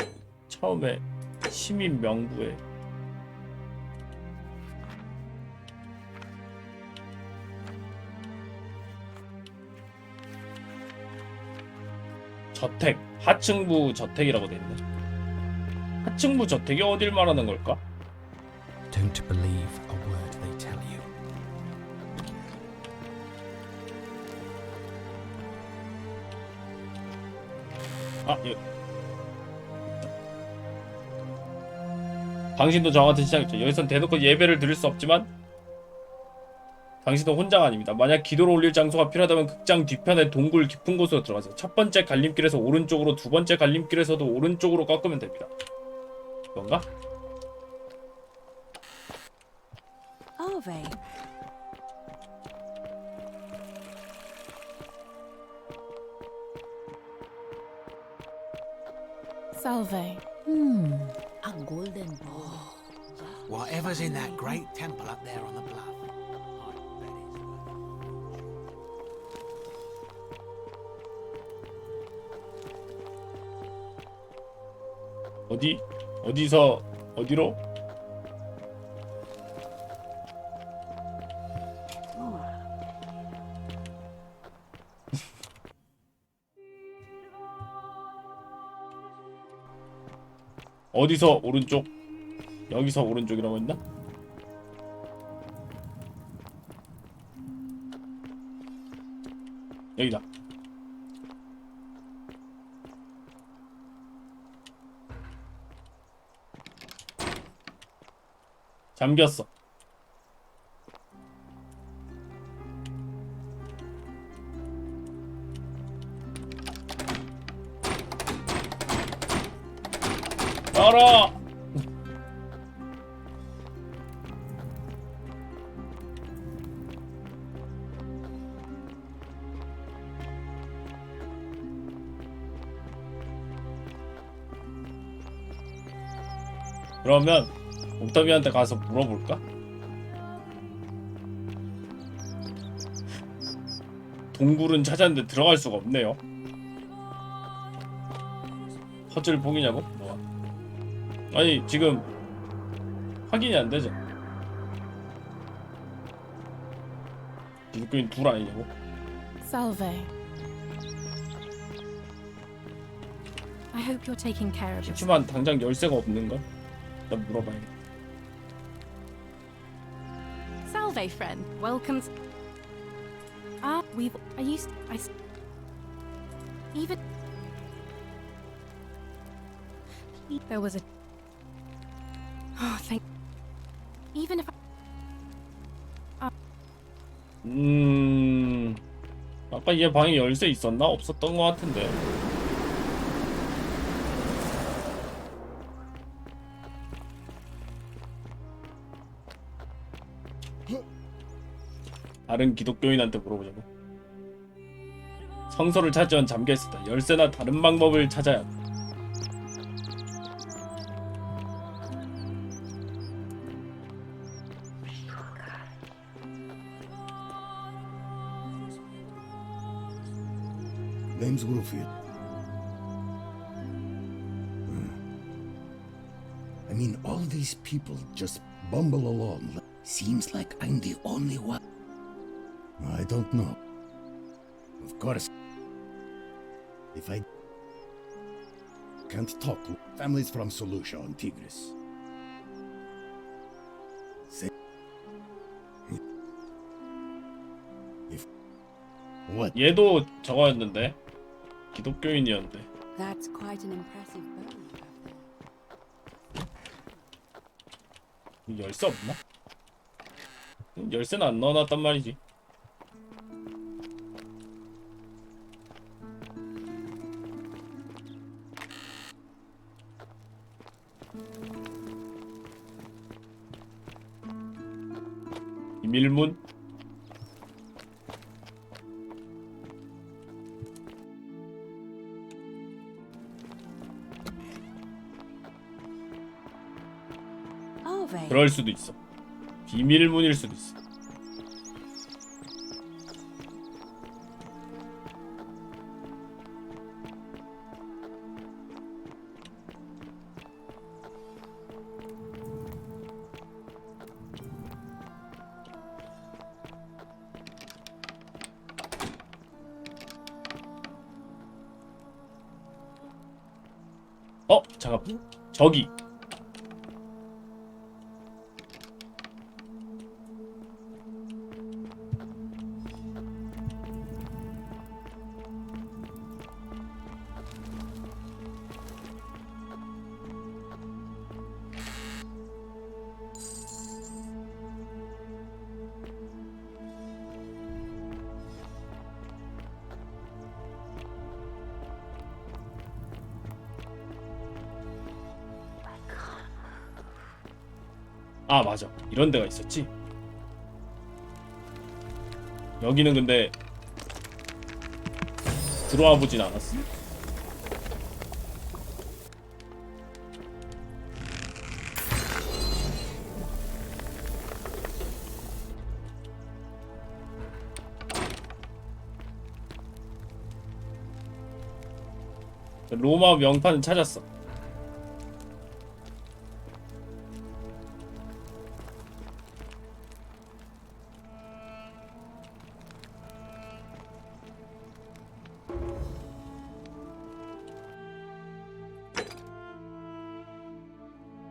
처음에 시민 명부에 저택, 하층부 저택이라고 돼 있네. 하층부 저택이 어딜 말하는 걸까? Don't believe a word they tell you. 아, 예. 당신도 저와 같은 시장이죠. 여기선 대놓고 예배를 드릴 수 없지만 당신은 혼자가 아닙니다. 만약 기도를 올릴 장소가 필요하다면 극장 뒤편의 동굴 깊은 곳으로 들어가세요. 첫 번째 갈림길에서 오른쪽으로, 두 번째 갈림길에서도 오른쪽으로 꺾으면 됩니다. 이건가? Ave. Salve. A golden ball. Whatever's in that great temple up there on the bluff. 어디? 어디서 어디로? 어디서 오른쪽? 여기서 오른쪽이라고 했나? 여기다. 잠겼어. 열어! 그러면 옥타비한테 가서 물어볼까? 동굴은 찾았는데 들어갈 수가 없네요. 퍼즐 포기냐고? 뭐야? 아니 지금 확인이 안 되죠? 기독교인 둘 아니냐고? Salve. I hope you're taking care of yourself. 그렇지만 당장 열쇠가 없는걸? 일단 물어봐야겠다. Salve, friend. Welcome. I used. Even. There was a. Oh, thank. Even if. 아까 얘 방에 열쇠 있었나? 없었던 것 같은데. 다른 기독교인한테 물어보자고. 성소를 찾으면 잠겨있었다. 열쇠나 다른 방법을 찾아야 한다. Name's Wilfred. I mean, all these people just bumble along. Seems like I'm the only one. I don't know. Of course. If I can't talk, families from Solution on Tigris. Say what? 얘도 저거였는데 기독교인이었는데. That's quite an impressive bow you have there. 열쇠 없나? 열쇠는 안 넣어놨단 말이지. 비밀문? 그럴 수도 있어. 비밀문일 수도 있어. 잠깐. 저기. 아 맞아, 이런 데가 있었지. 여기는 근데 들어와 보진 않았어. 로마 명판은 찾았어.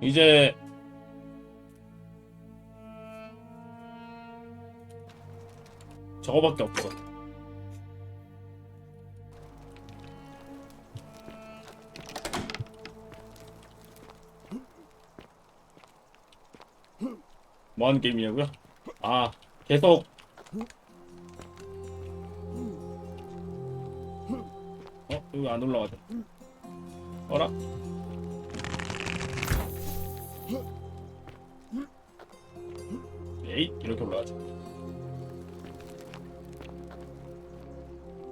이제 저거밖에 없어. 뭐하는 게임이냐고요? 아, 계속 여기 안 올라가죠. 어라? 에잇, 이렇게 올라가죠.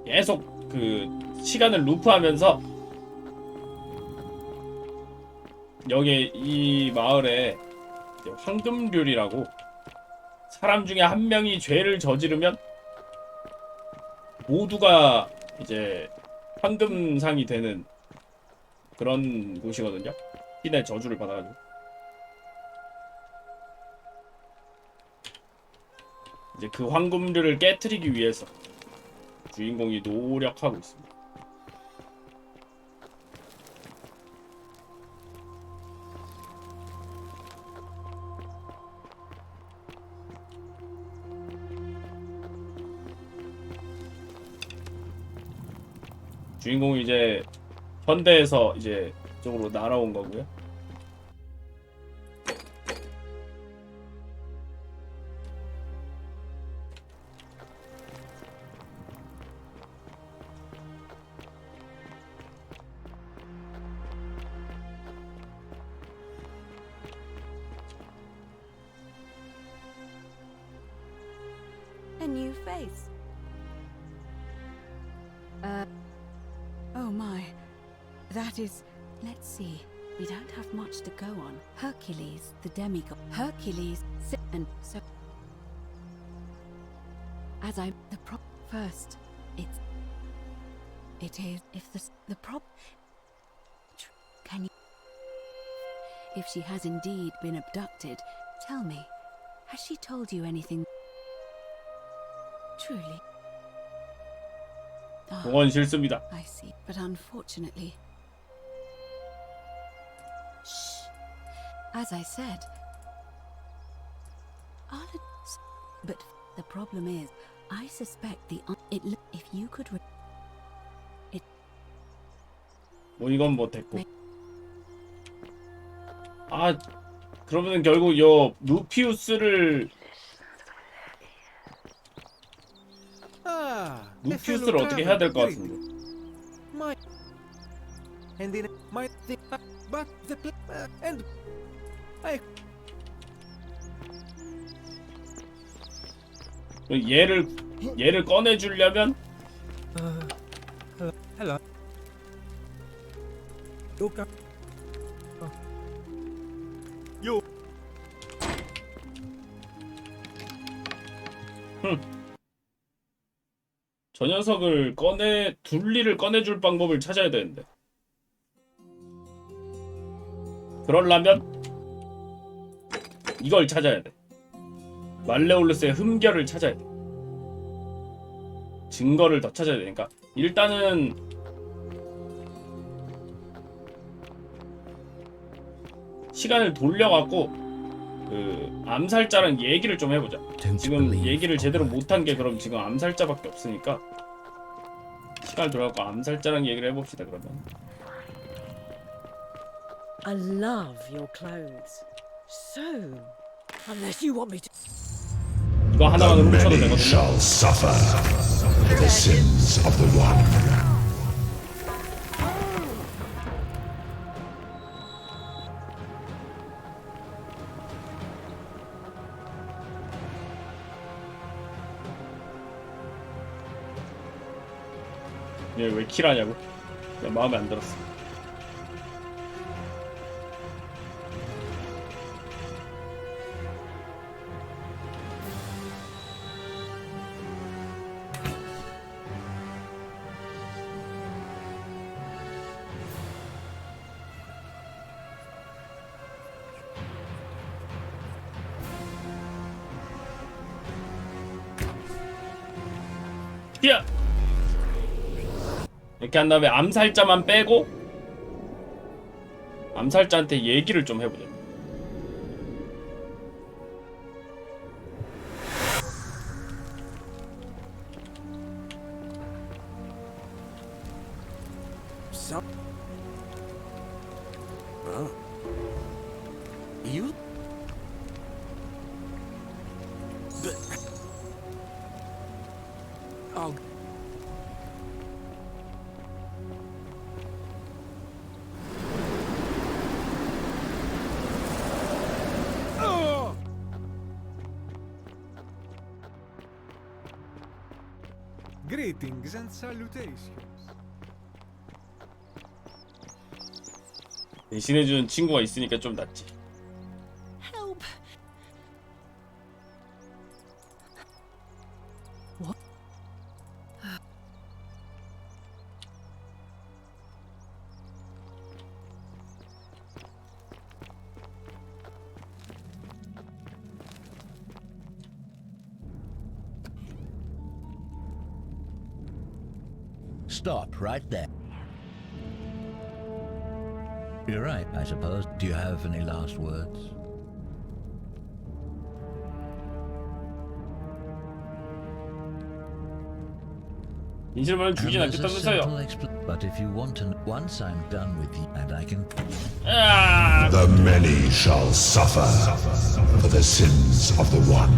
계속 그 시간을 루프하면서 여기 이 마을에 황금률이라고 사람 중에 한 명이 죄를 저지르면 모두가 이제 황금상이 되는 그런 곳이거든요. 신의 저주를 받아가지고. 이제 그 황금률을 깨트리기 위해서 주인공이 노력하고 있습니다. 주인공이 이제 현대에서 이제 이쪽으로 날아온 거고요. A new face. Oh my. That is... Let's see. We don't have much to go on. Hercules, the demigod. Hercules, and so... As I... The prop... First, it's... It is... If the prop... Can you... If she has indeed been abducted, tell me, has she told you anything? Truly. 그건 싫습니다. I see, but unfortunately... Shh. As I said... But the problem is, I suspect if you could... 뭐 이건 뭐 됐고. 아, 그러면 결국 요 루피우스를 루피우스를 어떻게 해야 될 것 같은데. My and in my but the and I 얘를 꺼내 주려면 Hello. Yoga. Yo. 저 녀석을 둘리를 꺼내줄 방법을 찾아야 되는데. 그러려면 이걸 찾아야 돼. 말레올루스의 흠결을 찾아야 돼. 증거를 더 찾아야 되니까 일단은 시간을 돌려갖고 그 암살자랑 얘기를 좀 해보자. 지금 얘기를 제대로 못한 게 그럼 지금 암살자밖에 없으니까 시간을 돌려갖고 암살자랑 얘기를 해봅시다. 그러면 I love your clothes. So, unless you want me to. 이거 하나만 훔쳐도 되거든요. Shall suffer for the sins of the one. 얘 왜 킬하냐고? 나 마음에 안 들었어. 뛰어! 이렇게 한 다음에 암살자만 빼고 암살자한테 얘기를 좀 해보자. You? Oh. Greetings and salutations. 대신해주는 친구가 있으니까 좀 낫지. Help! What? Stop right there. You're right, I suppose. Do you have any last words? 인실만은 죽이진 And there's a 않겠다면서요. simple but if you want to, once I'm done with you, and I can. The many shall suffer for the sins of the one.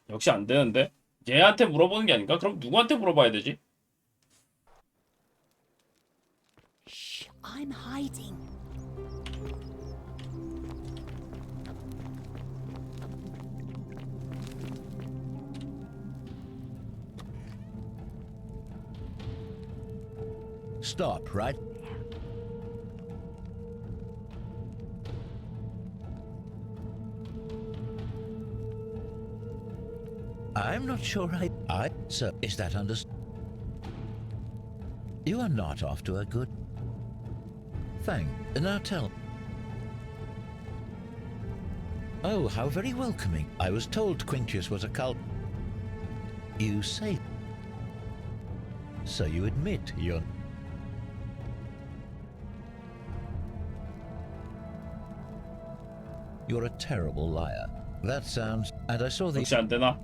역시 안 되는데? 얘한테 물어보는 게 아닌가? 그럼 누구한테 물어봐야 되지? I'm hiding. Stop right. I'm not sure so is that understood? You are not off to a good. Now tell. Oh, how very welcoming. I was told Quintius was a cult. You say. So you admit you're. You're a terrible liar. That sounds. And I saw the. 역시 안 되나?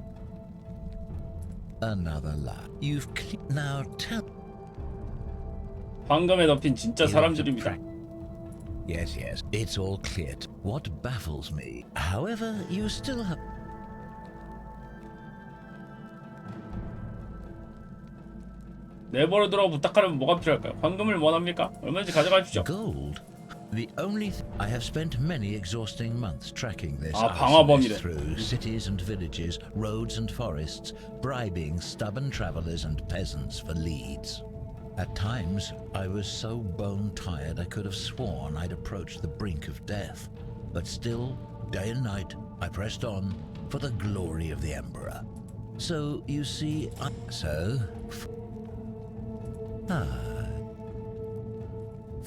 Another lie. You've now tell. 황금에 덮인 진짜 사람들입니다. Yes, it's all clear. What baffles me, however, you still have. 내버려두라고 부탁하려면 뭐가 필요할까요? 황금을 원합니까? 얼마든지 가져가십시오. Gold. The only I have spent many exhausting months tracking this 방화범이래. through cities and villages, roads and forests, bribing stubborn travelers and peasants for leads. At times, I was so bone-tired I could have sworn I'd approached the brink of death. But still, day and night, I pressed on for the glory of the Emperor. So, you see,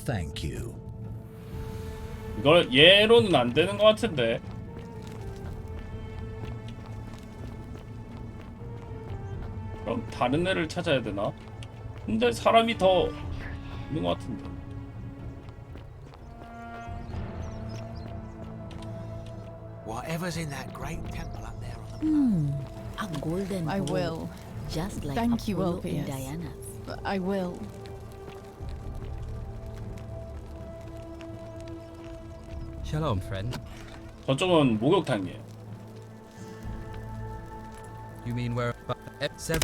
thank you. 이걸 얘로는 안 되는 것 같은데. 그럼 다른 애를 찾아야 되나? 근데 사람이 더 있는 것 같은데. Whatever's in that great temple up there on the A golden I ball, will. just like Thank you, Apollo and Orpheus. Diana. I will. Shalom, friend. 저쪽은 목욕탕이에요. You mean where? Seven.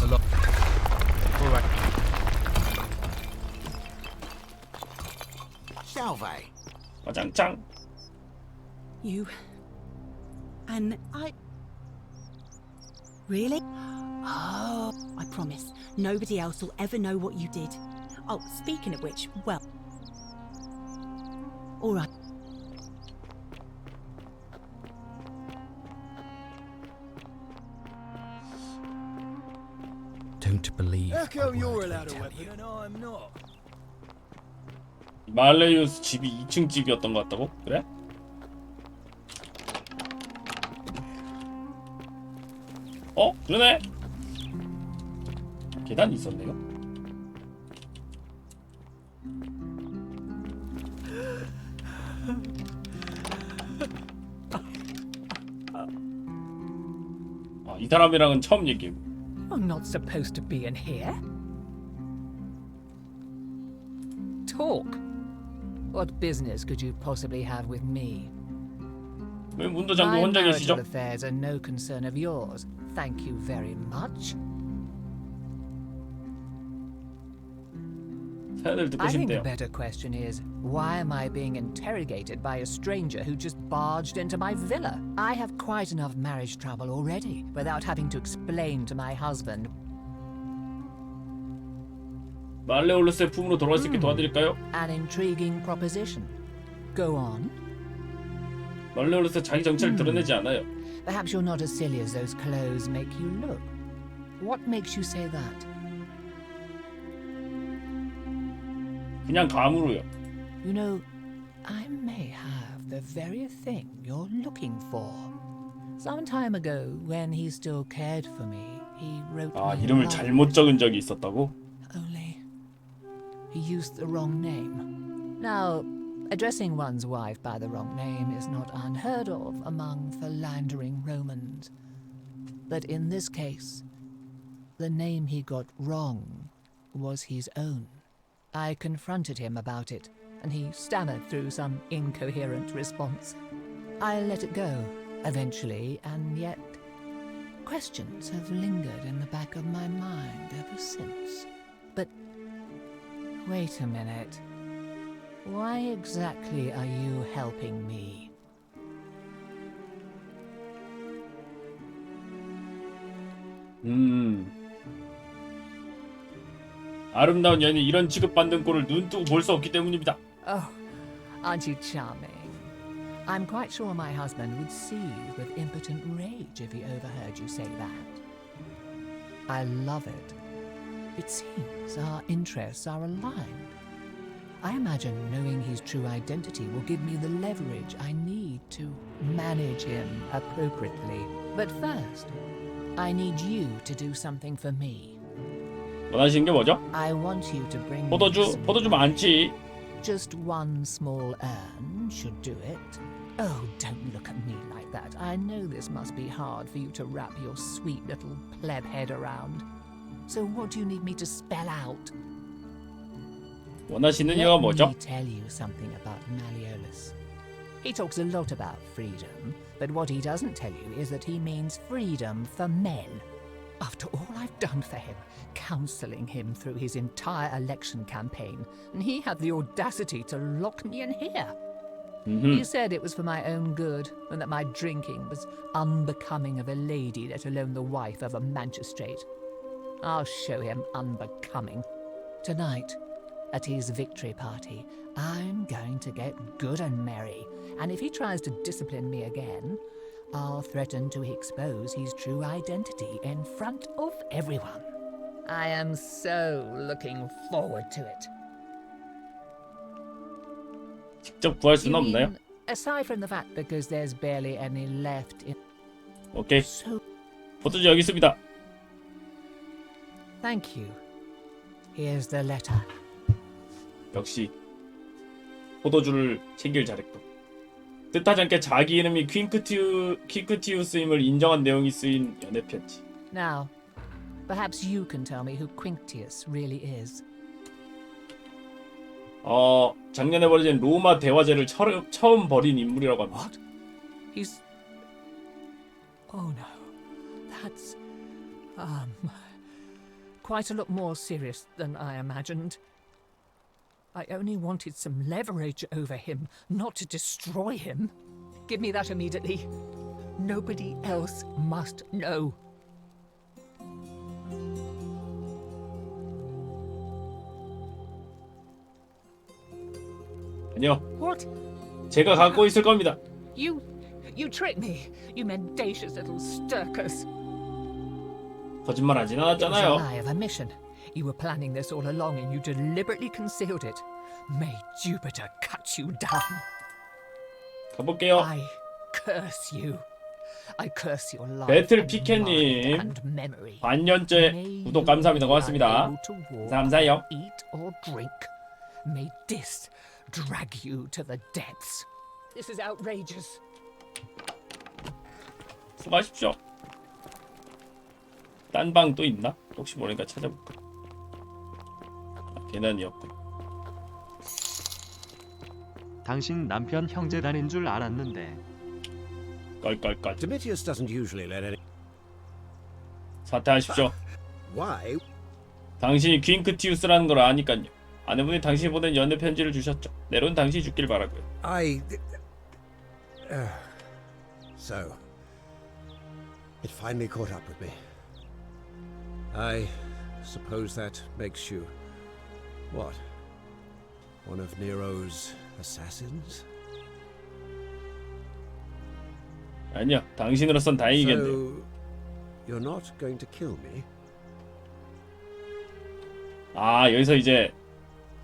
A lot. All right. Salve. 와장창. You. And I. Really? Oh, I promise. Nobody else will ever know what you did. Oh, speaking of which, well. All right. Don't believe. How come you're allowed a weapon and I'm not? 말레이우스 집이 2층 집이었던 것 같다고? 그래? 어? 그러네? 계단이 있었네요? 아, 이 사람이랑은 처음 얘기해. I'm not supposed to be in here. Talk. What business could you possibly have with me? 왜 문도 잠그고 My 혼자 계시죠? marital affairs are no concern of yours. Thank you very much. 사연을 듣고 I think the 싶대요. better question is, why am I being interrogated by a stranger who just barged into my villa? I have quite enough marriage trouble already, without having to explain to my husband. 말레올루스의 품으로 돌아갈 수 있게 도와드릴까요? An intriguing proposition. Go on. 말레올루스 자기 정체를 드러내지 않아요. Perhaps you're not as silly as those clothes make you look. What makes you say that? 그냥 감으로요. You know, I may have the very thing you're looking for. Some time ago, when he still cared for me, he wrote 아, me 이름을 a 잘못 적은 적이 있었다고? Only he used the wrong name. Now, addressing one's wife by the wrong name is not unheard of among philandering Romans. But in this case, the name he got wrong was his own. I confronted him about it, and he stammered through some incoherent response. I let it go, eventually, and yet questions have lingered in the back of my mind ever since. But wait a minute. Why exactly are you helping me? 아름다운 여인이 이런 취급받는 꼴을 눈뜨고 볼 수 없기 때문입니다. Oh, aren't you charming? I'm quite sure my husband would seethe with impotent rage if he overheard you say that. I love it. It seems our interests are aligned. I imagine knowing his true identity will give me the leverage I need to manage him appropriately. But first, I need you to do something for me. 원하시는 게 뭐죠? I want you to bring me 포도주 많지. Just one small urn should do it. Oh, don't look at me like that. I know this must be hard for you to wrap your sweet little pleb head around. So what do you need me to spell out? 원하시는 이유가 뭐죠? Let me tell you something about Malleolus. He talks a lot about freedom, but what he doesn't tell you is that he means freedom for men. After all I've done for him, counselling him through his entire election campaign, and he had the audacity to lock me in here. He said it was for my own good, and that my drinking was unbecoming of a lady, let alone the wife of a magistrate. I'll show him unbecoming. Tonight, at his victory party, I'm going to get good and merry, and if he tries to discipline me again, I'll threaten to expose his true identity in front of everyone. I am so looking forward to it. 직접 구할 수는 You 없나요? mean, aside from the fact because there's barely any left in. 오케이. 포도주 여기 있습니다. Thank you. Here's the letter. 역시 포도주를 챙길 잘했고. 뜻하지 않게 자기 이름이 퀸크티우스임을 인정한 내용이 쓰인 연애 편지. Now, perhaps you can tell me who Quinctius really is. 작년에 벌어진 로마 대화제를 처음 벌인 인물이라고 합니다. What? He's. Oh no, that's quite a lot more serious than I imagined. I only wanted some leverage over him, not to destroy him. Give me that immediately. Nobody else must know. 아니요. What? 제가 갖고 있을 겁니다. You tricked me. You mendacious little stirkers. 거짓말하진 It was a 않았잖아요. lie of a mission. You were planning this all along and you deliberately concealed it. May Jupiter cut you down. 가볼게요. I curse you. I curse your life 배틀 and 피켓님 mind and memory. 반년째 구독 감사합니다. 고맙습니다. Unable to walk, 감사해요. eat or drink. May this drag you to the depths. This is outrageous. 수고하십시오. 딴 방 또 있나? 혹시 모르니까 찾아볼까. 계단이었군. 당신 남편 형제단인 줄 알았는데. 껄껄껄. Domitius doesn't usually let any. 사퇴하십시오. Why? 당신이 퀸크티우스라는 걸 아니깐요. 아내분이 당신이 보낸 연애 편지를 주셨죠. 내로는 당신이 죽길 바라고요. So, it finally caught up with me. I suppose that makes you, what? One of Nero's assassins? 아니요, 당신으로선 다행이겠네요. So, you're not going to kill me? 아, 여기서 이제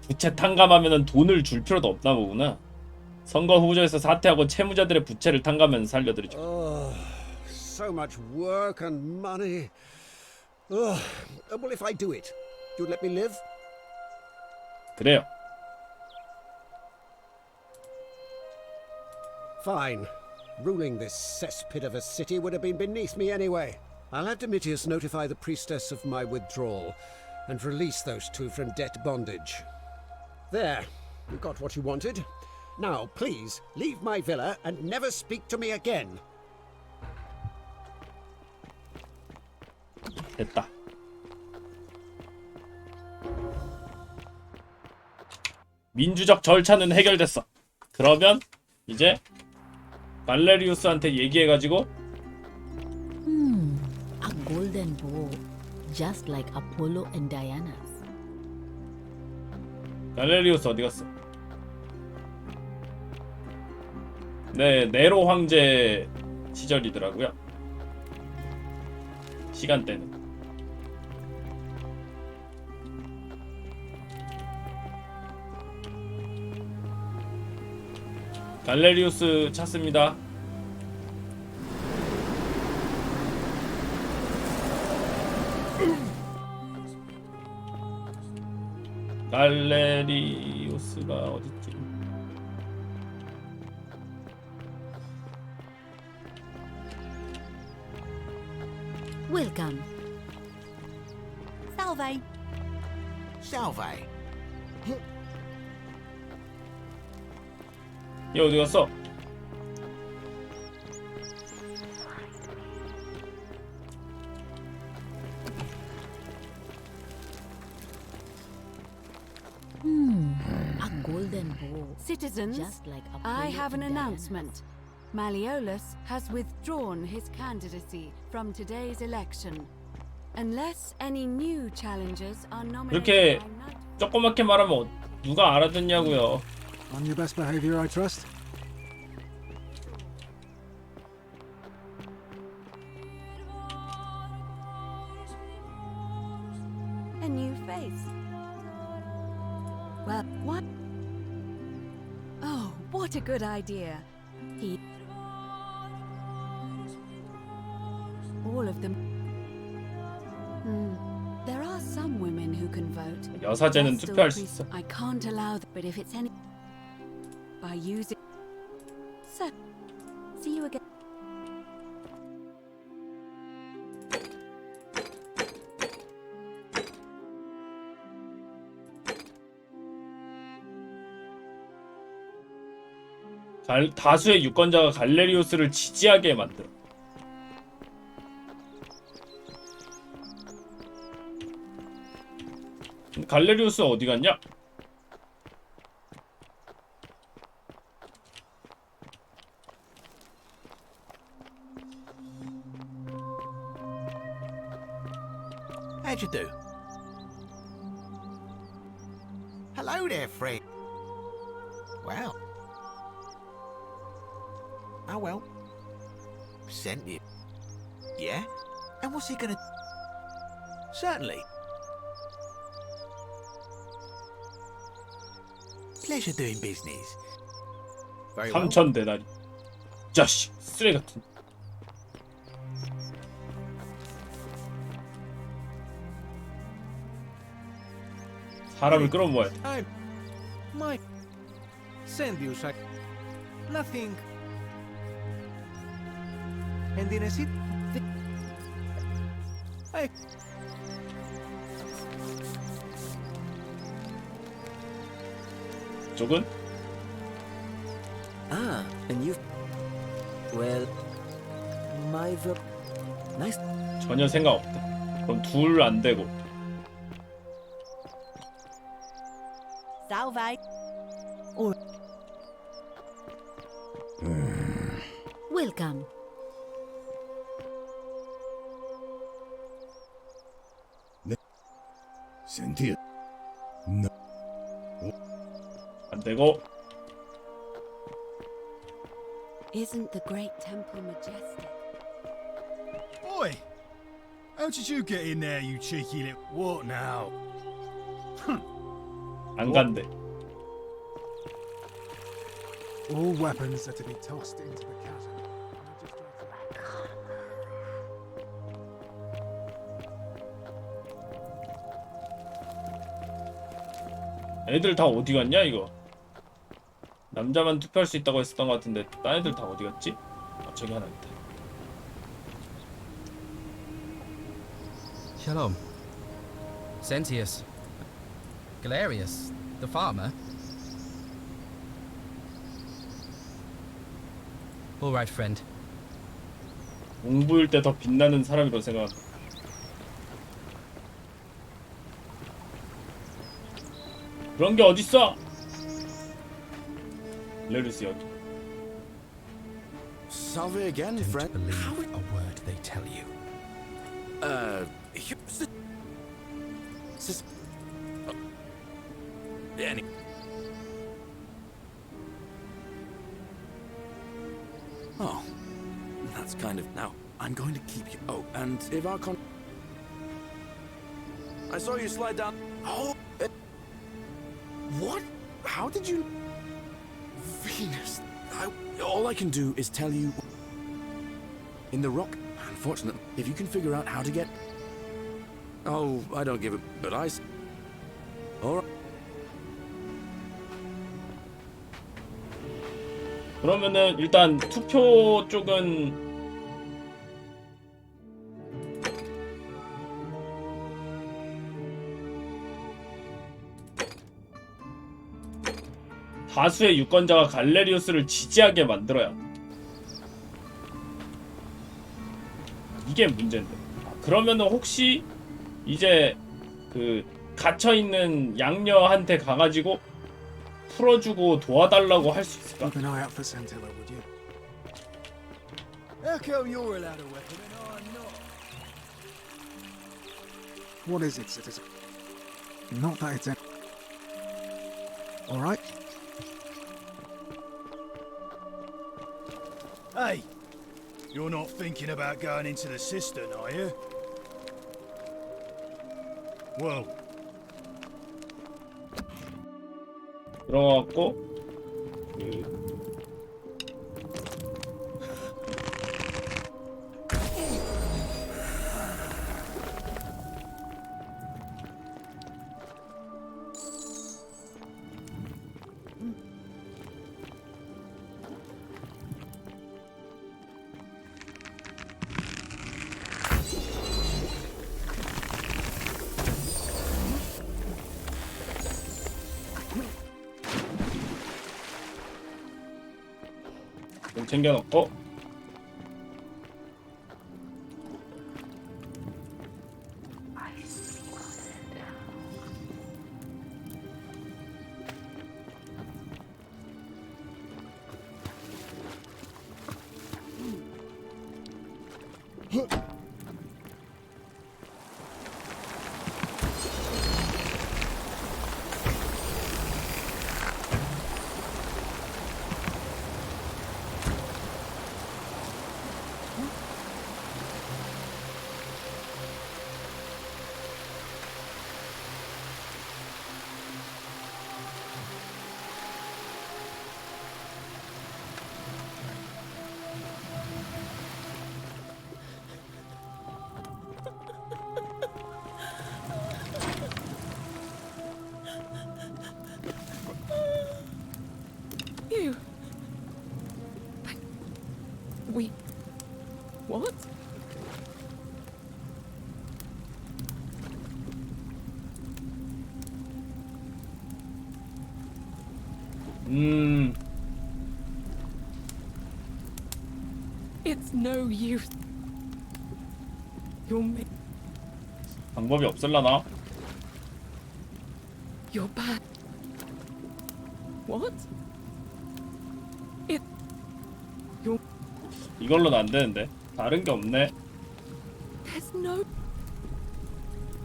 부채 탕감하면은 돈을 줄 필요도 없나 보구나. 선거 후보자에서 사퇴하고 채무자들의 부채를 탕감하면 살려드리죠. Oh, so much work and money. Oh, well, if I do it, you'd let me live? 그래요. Fine. Ruling this cesspit of a city would have been beneath me anyway. I'll have Domitius notify the priestess of my withdrawal and release those two from debt bondage. There, you got what you wanted. Now, please, leave my villa and never speak to me again. 됐다. 민주적 절차는 해결됐어. 그러면 이제 발레리우스한테 얘기해가지고 A golden bow, just like Apollo and Diana's. 발레리우스 어디 갔어? 네, 네로 황제 시절이더라고요. 시간대는. 갈레리우스 찾습니다. 갈레리우스가 어딨지? Welcome. Salve. Salve. 얘 어디 갔어? A golden bow. Citizens, just like Apollo I have an and Diana. announcement. Malleolus has withdrawn his candidacy from today's election. Unless any new challengers are nominated 그렇게 by night. 조그맣게 말하면 누가 알아듣냐고요. On your best behavior, I trust. A new face. Well, what? Oh, What a good idea. He... All of them. There are some women who can vote. 여사제는 투표할 수 있어. I can't allow them, but if it's any... By using... So, see you again. 다수의 유권자가 갈레리우스를 지지하게 만들어. 갈레리우스 어디 갔냐? How'd you do? Hello there, Fred. Wow. Oh well. Sent you. Yeah? And what's he gonna... Certainly. Pleasure doing business. Very well. 3,000데나리. 자식, 쓰레기 같은. 사람을 끌어모아야 돼. I might send you some... Nothing. And in a seat... I... 쪽은? Ah, and you've... Well... My... Nice... 전혀 생각 없다. 그럼 둘 안 되고. Salve. Welcome. 센티아. 나. 안 되고. Isn't the great temple majestic? Oi! How did you get in there, you cheeky little... What now? 안 간대. All weapons are to be tossed into the chasm. 애들 다 어디 갔냐 이거? 남자만 투표할 수 있다고 했었던 것 같은데 딴 애들 다 어디 갔지? 아, 저기 하나 있다. Shalom. Sentius. Galerius, the farmer. All right, friend. 공부일 때 더 빛나는 사람이라고 생각한다. 그런 게 어딨어? 레루스 여기. Salve again, friend. Believe a word they tell you. Any... Oh, that's kind of... Now, I'm going to keep you... Oh, and if our I saw you slide down... Oh! What? How did you... Venus... all I can do is tell you... In the rock... Unfortunately, if you can figure out how to get... Oh, I don't give a... But I... Alright. 그러면은 일단 투표 쪽은 다수의 유권자가 갈레리우스를 지지하게 만들어야 돼. 이게 문제인데. 그러면은 혹시 이제 그 갇혀있는 양녀한테 가가지고 풀어주고 도와달라고 할 수 있을까? Keep an eye out for Scintilla, would you? How come you're allowed a weapon and I'm not? What is it, citizen? Not that it's... All right. Hey! You're not thinking about going into the cistern, are you? Well... 들어갔고 좀 챙겨놓고. You. We. What? It's no use. You're 방법이 없을라나? You're bad. What? It. You're. 이걸로는 안 되는데. 다른 게 없네. There's no.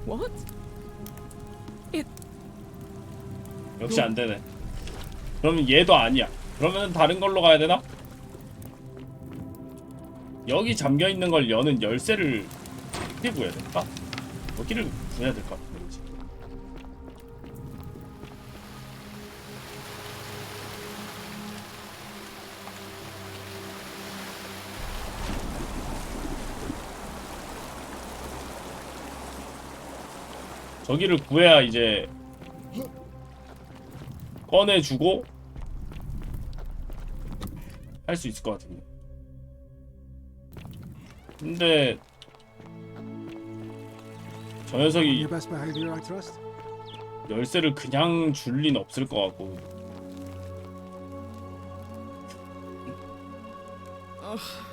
What? It. 역시 안 되네. 그러면 얘도 아니야. 그러면 다른 걸로 가야 되나? 여기 잠겨 있는 걸 여는 열쇠를 어떻게 구해야 될까? 여기를 구해야 될 것 같은데. 그치? 저기를 구해야 이제 꺼내주고 할 수 있을 것 같은데. 근데 저 녀석이 Your best behavior, I trust. 열쇠를 그냥 줄 리는 없을 것 같고.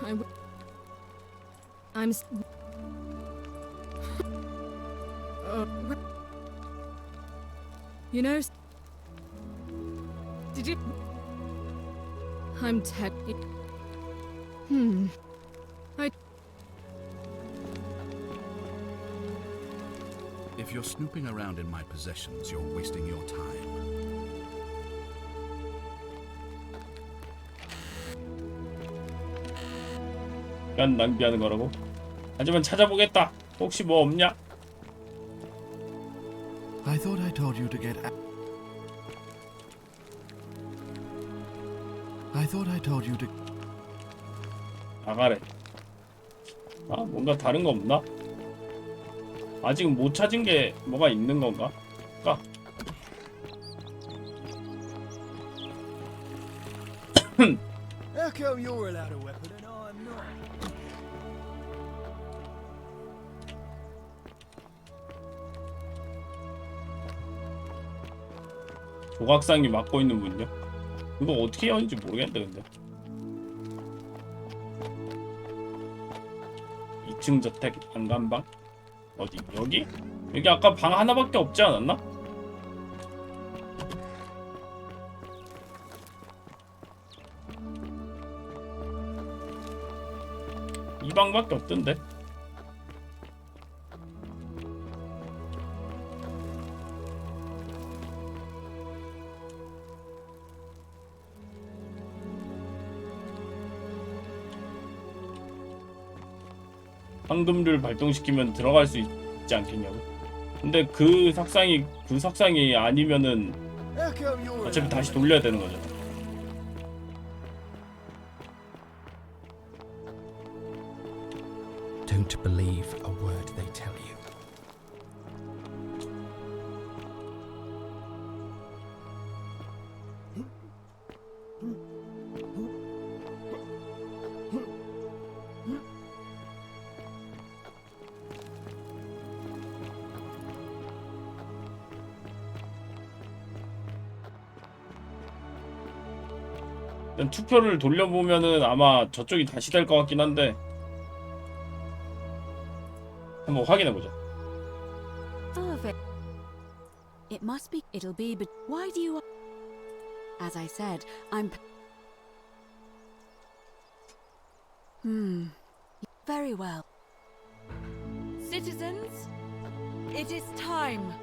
I'm. You know. Did you? I'm Ted. I. If you're snooping around in my possessions, you're wasting your time. 시간 낭비하는 거라고? 하지만 찾아보겠다. 혹시 뭐 없냐? I thought I told you to get I thought I told you to 나가래. 아, 뭔가 다른 거 없나? 아직 못 찾은 게 뭐가 있는 건가? 까. How come you're allowed a weapon and I'm not? 조각상이 맡고 있는 문요? 이거 어떻게 여는지 모르겠는데 근데. 2층 저택 안간방? 어디? 여기? 여기 아까 방 하나밖에 없지 않았나? 이 방밖에 없던데. 황금률 발동시키면 들어갈 수 있지 않겠냐고. 근데 그 석상이 아니면은 어차피 다시 돌려야 되는 거잖아. Don't believe a word they tell you. 일단 투표를 돌려보면은 아마 저쪽이 다시 될 것 같긴 한데 한번 확인해보자. It must be. It'll be. But why do you? As I said, I'm. Very well. Citizens, it is time.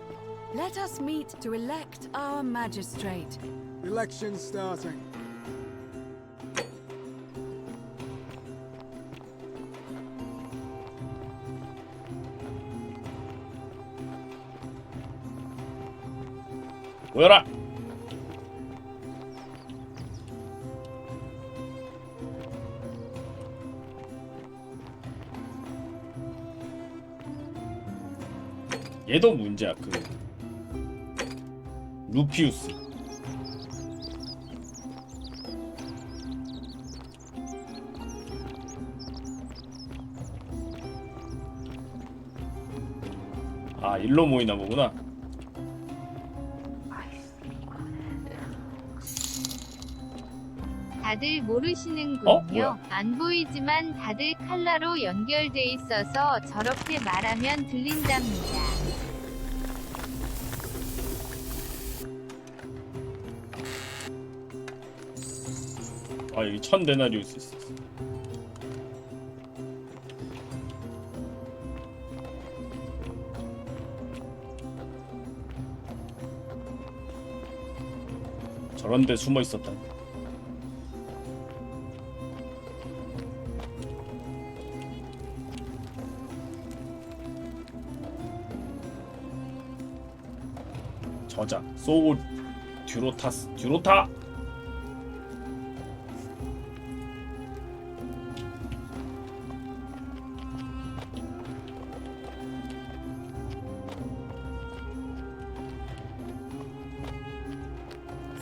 Let us meet to elect our magistrate. Election starting. 모여라. 얘도 문제야. 그 루피우스. 아, 일로 모이나 보구나. 다들 모르시는군요. 뭐야? 안 보이지만 다들 칼라로 연결돼 있어서 저렇게 말하면 들린답니다. 아, 여기 1000데나리우스 있어. 저런 데 숨어 있었다. 저자 소우 듀로타.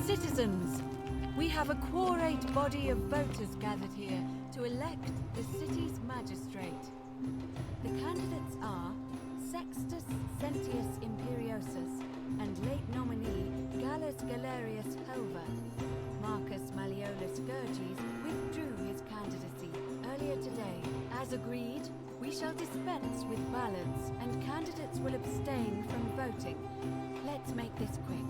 Citizens, we have a quorate body of voters gathered here to elect the city's magistrate. The candidates are Sextus Sentius Imperiosus and late nominee Gallus Galerius Helver. Marcus Malleolus Gurges withdrew his candidacy earlier today. As agreed, we shall dispense with ballots and candidates will abstain from voting. Let's make this quick.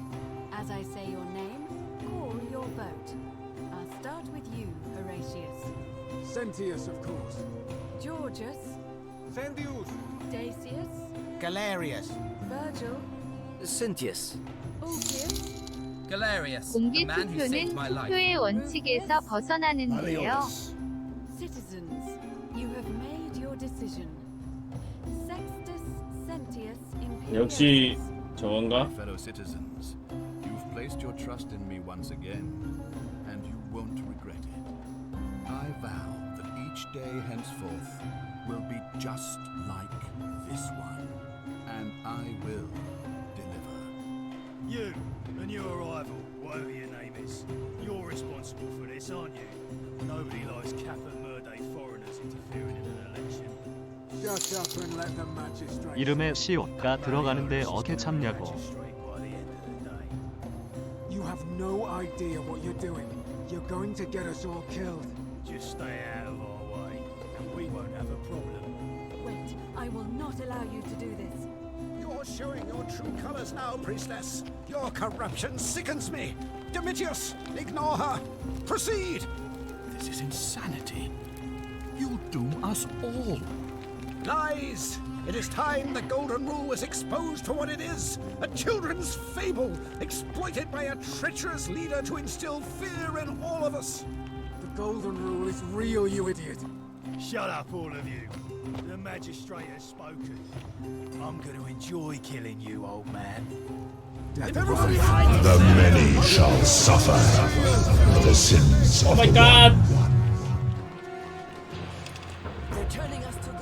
As I say your name, call your vote. I'll start with you, Horatius. Sentius, of course. Georgius. Sentius. Dacius. Galerius. Virgil. Sentius. Ulpius. Galerius, 공개 the man who saved 투표는 my life. 투표의 원칙에서 벗어나는데요. Citizens, you have made your decision. Sextus Sentius Imperius. 역시 저건가? Fellow citizens, you've placed your trust in me once again, and you won't regret it. I vow that each day henceforth will be just like this one, and I will deliver. You and your rival, whatever your name is, you're responsible for this, aren't you? Nobody likes cap and murder foreigners interfering in an election. Shut up and let the magistrate. 이름에 시옷가 들어가는데 어떻게 참냐고. You have no idea what you're doing. You're going to get us all killed. Just stay out of our way, and we won't have a problem. Wait, I will not allow you to do this. You're showing your true colors now, priestess. Your corruption sickens me. Domitius, ignore her. Proceed. This is insanity. You'll doom us all. Lies! It is time the Golden Rule was exposed for what it is, a children's fable, exploited by a treacherous leader to instill fear in all of us. The Golden Rule is real, you idiot. Shut up, all of you. The magistrate has spoken. I'm going to enjoy killing you, old man. The many shall suffer the sins of the God! They're turning us to gold.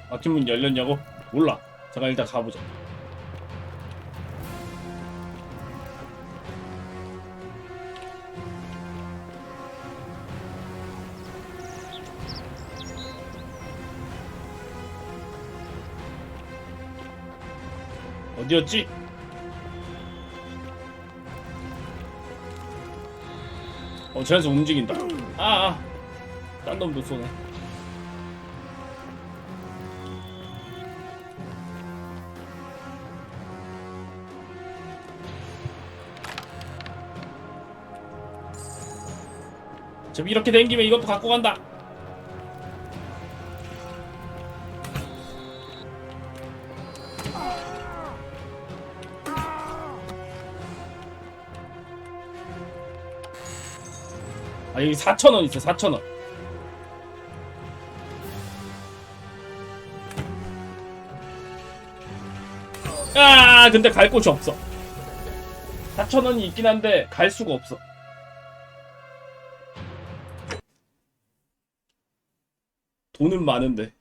막힌 문 열렸냐고? 몰라. 잠깐 일단 가보자. 어디였지? 쟤네서 움직인다. 딴 놈도 쏘네. 어차피 이렇게 된 김에 이것도 갖고 간다. 여기 4,000원 있어. 4,000원. 근데 갈 곳이 없어. 4,000원이 있긴 한데 갈 수가 없어. 돈은 많은데.